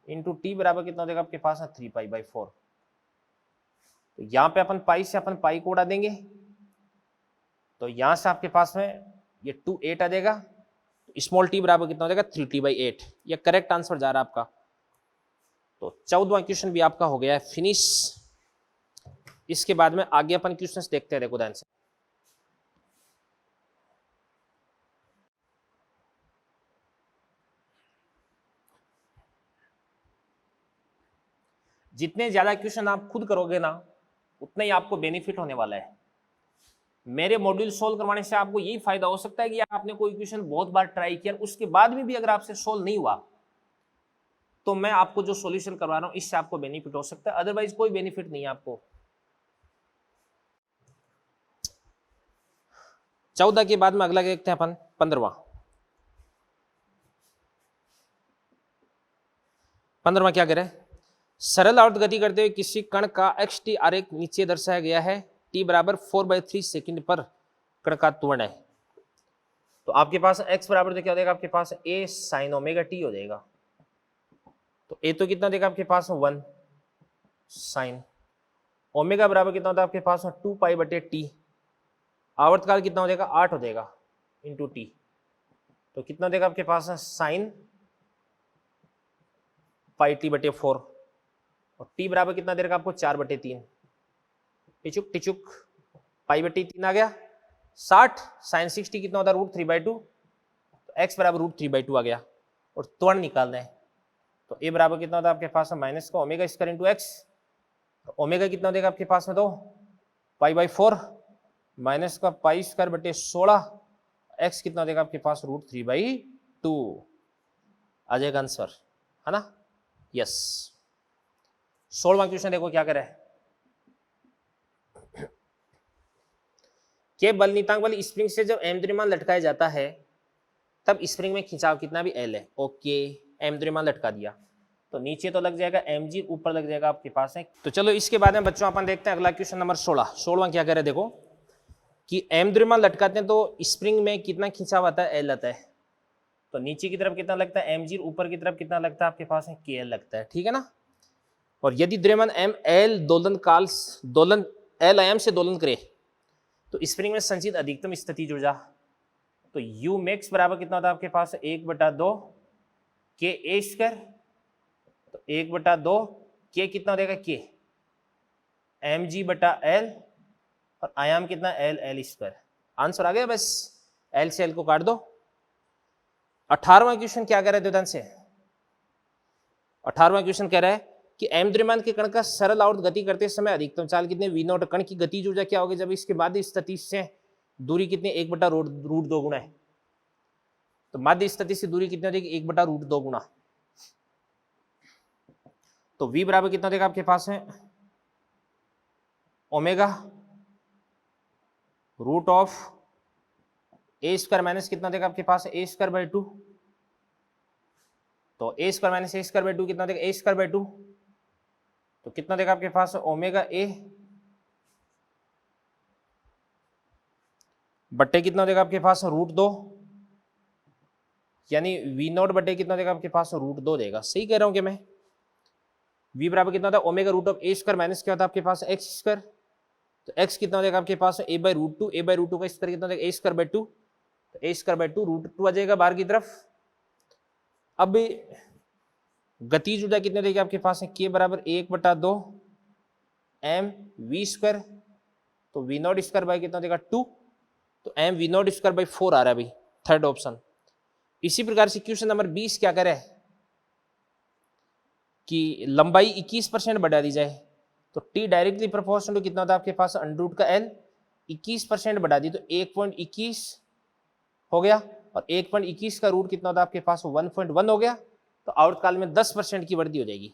इंटू टी बराबर कितना हो जाएगा आपके पास 3π/4। तो यहाँ पे अपन पाई से अपन पाई को उड़ा देंगे, तो यहां से आपके पास में ये 2/8 आ जाएगा, तो स्मॉल टी बराबर कितना हो जाएगा 3t/8, ये करेक्ट आंसर जा रहा है आपका। तो 14वां क्वेश्चन भी आपका हो गया है फिनिश। इसके बाद में आगे अपन क्वेश्चंस देखते हैं, देखो ध्यान से। जितने ज्यादा क्वेश्चन आप खुद करोगे ना, उतना ही आपको बेनिफिट होने वाला है। मेरे मॉड्यूल सोल्व करवाने से आपको यही फायदा हो सकता है कि आपने कोई इक्वेशन बहुत बार ट्राई किया, उसके बाद भी अगर आपसे सोल्व नहीं हुआ तो मैं आपको जो सॉल्यूशन करवा रहा हूं इससे आपको बेनिफिट हो सकता है, अदरवाइज कोई बेनिफिट नहीं है आपको। 14 के बाद में अगला देखते हैं अपन 15वां क्या करे, सरल आवर्त गति करते हुए किसी कण का xt आरेख नीचे दर्शाया गया है, t बराबर 4/3 सेकंड पर कण का त्वरण है। तो आपके पास x बराबर क्या हो जाएगा, आपके पास a sin ओमेगा t हो जाएगा। तो a तो कितना देगा आपके पास 1 sin ओमेगा बराबर कितना होता है आपके पास 2 पाई बटे टी, आवर्तकाल कितना हो जाएगा 8 हो जाएगा इंटू टी। तो कितना देगा आपके पास साइन पाई टी बटे 4 और टी बराबर कितना देगा आपको 4/3, टिचुक टिचुक पाई बटे 3 आ गया 60, साइन 60 कितना होता है √3/2, तो x बराबर √3/2 आ गया और त्वरण निकालना है। तो a बराबर कितना होता है आपके पास माइनस का omega square into x, omega कितना देगा आपके पास में तो पाई/4 माइनस का पाई स्क्वायर बटे 16, x कितना देगा आपके पास √3/2 आ जाएगा आंसर, है ना। यस 16वां क्वेश्चन देखो क्या करे, के बल नीतांक बल स्प्रिंग से जब m द्रव्यमान लटकाया जाता है तब स्प्रिंग में खिंचाव कितना भी L है। ओके m द्रव्यमान लटका दिया तो नीचे तो लग जाएगा mg, ऊपर लग जाएगा आपके पास है। तो चलो इसके बाद में बच्चों अपन देखते हैं अगला क्वेश्चन नंबर 16वां क्या कह रहे हैं, देखो कि m द्रव्यमान लटकाते हैं तो स्प्रिंग में कितना खिंचाव आता है L आता है। तो नीचे की तरफ कितना लगता है mg, ऊपर की तरफ कितना लगता है आपके पास है kl लगता है, ठीक है ना। और यदि द्रव्यमान ml दोलन L आयाम से दोलन करे तो स्प्रिंग में संचित अधिकतम स्थितिज ऊर्जा, तो u मैक्स बराबर कितना होता है आपके पास 1/2 k a स्क्वायर, तो 1/2 k कितना हो जाएगा k mg/l और आयाम कितना l स्क्वायर। आंसर आ गया, बस l से l को काट दो। 18वां क्वेश्चन क्या कह रहे थे ध्यान से, 18वां क्वेश्चन कह रहा है कि m द्रव्यमान के कण का सरल आवर्त गति करते समय अधिकतम चाल कितने v0, कण की गतिज ऊर्जा क्या होगी जब इसके बाद स्थिति से दूरी कितनी 1/√2 गुना है। तो माध्य स्थिति से दूरी कितनी हो जाएगी 1/√2 गुना, तो v बराबर कितना देगा आपके पास है omega root of a square minus कितना देगा आपके पास a स्क्वायर/2, तो a square minus a square कितना देगा a स्क्वायर/2, तो कितना देगा आपके पास ओमेगा a बट्टे कितना देगा आपके पास √2, यानी v0 बट्टे कितना देगा आपके पास √2 देगा। सही कह रहा हूं कि मैं, v बराबर कितना था omega root of a square minus क्या होता है आपके पास x स्क्वायर, तो x कितना देगा आपके पास a/√2, a/√2 का स्क्वायर कितना देगा a स्क्वायर/2, तो a स्क्वायर/2 √2 आ जाएगा बाहर की तरफ। अब गतिज ऊर्जा कितने देगी आपके पास है k बराबर 1/2 m v स्क्वायर, तो v0 स्क्वायर बाई कितना देगा 2, तो m v0 स्क्वायर बाई 4 आ रहा है भाई, थर्ड ऑप्शन। इसी प्रकार से क्वेश्चन नंबर 20 क्या करे कि लंबाई 21% बढ़ा दी जाए, तो t डायरेक्टली प्रोपोर्शनल टू कितना होता है आपके पास √ का l, 21% बढ़ा दी तो 1.21 हो गया और 1.21 का रूट कितना होता है आपके पास 1.1 हो गया, तो आवर्तकाल में 10% की वृद्धि हो जाएगी।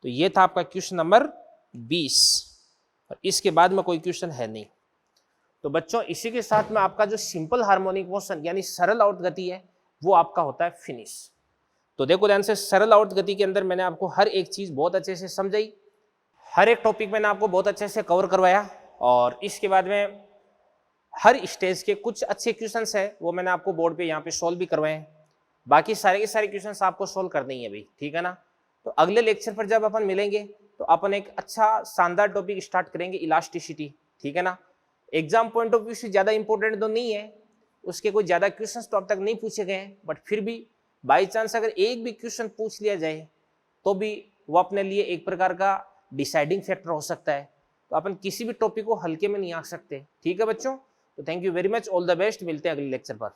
तो ये था आपका क्वेश्चन नंबर 20 और इसके बाद में कोई क्वेश्चन है नहीं। तो बच्चों इसी के साथ में आपका जो सिंपल हार्मोनिक मोशन यानी सरल आवर्त गति है वो आपका होता है फिनिश। तो देखो ध्यान से, सरल आवर्त गति के अंदर मैंने आपको हर एक चीज बहुत अच्छे से समझाई, हर एक टॉपिक मैंने आपको बहुत अच्छे से कवर करवाया और इसके बाद में हर स्टेज के कुछ अच्छे क्वेश्चंस है वो मैंने आपको बोर्ड पे यहाँ पे सोल्व भी करवाए हैं। बाकी सारे के सारे क्वेश्चंस आपको सोल्व करने ही है भाई, ठीक है ना। तो अगले लेक्चर पर जब अपन मिलेंगे तो अपन एक अच्छा शानदार टॉपिक स्टार्ट करेंगे इलास्टिसिटी, ठीक है ना। एग्जाम पॉइंट ऑफ व्यू से ज्यादा इंपॉर्टेंट तो नहीं है, उसके कोई ज्यादा क्वेश्चंस तो अब तक नहीं पूछे गए हैं, बट फिर भी बाई चांस अगर एक भी क्वेश्चन पूछ लिया जाए तो भी वो अपने लिए एक प्रकार का डिसाइडिंग फैक्टर हो सकता है। तो अपन किसी भी टॉपिक को हल्के में नहीं आ सकते, ठीक है बच्चों। तो thank you very much, all the best, मिलते हैं अगले लेक्चर पर।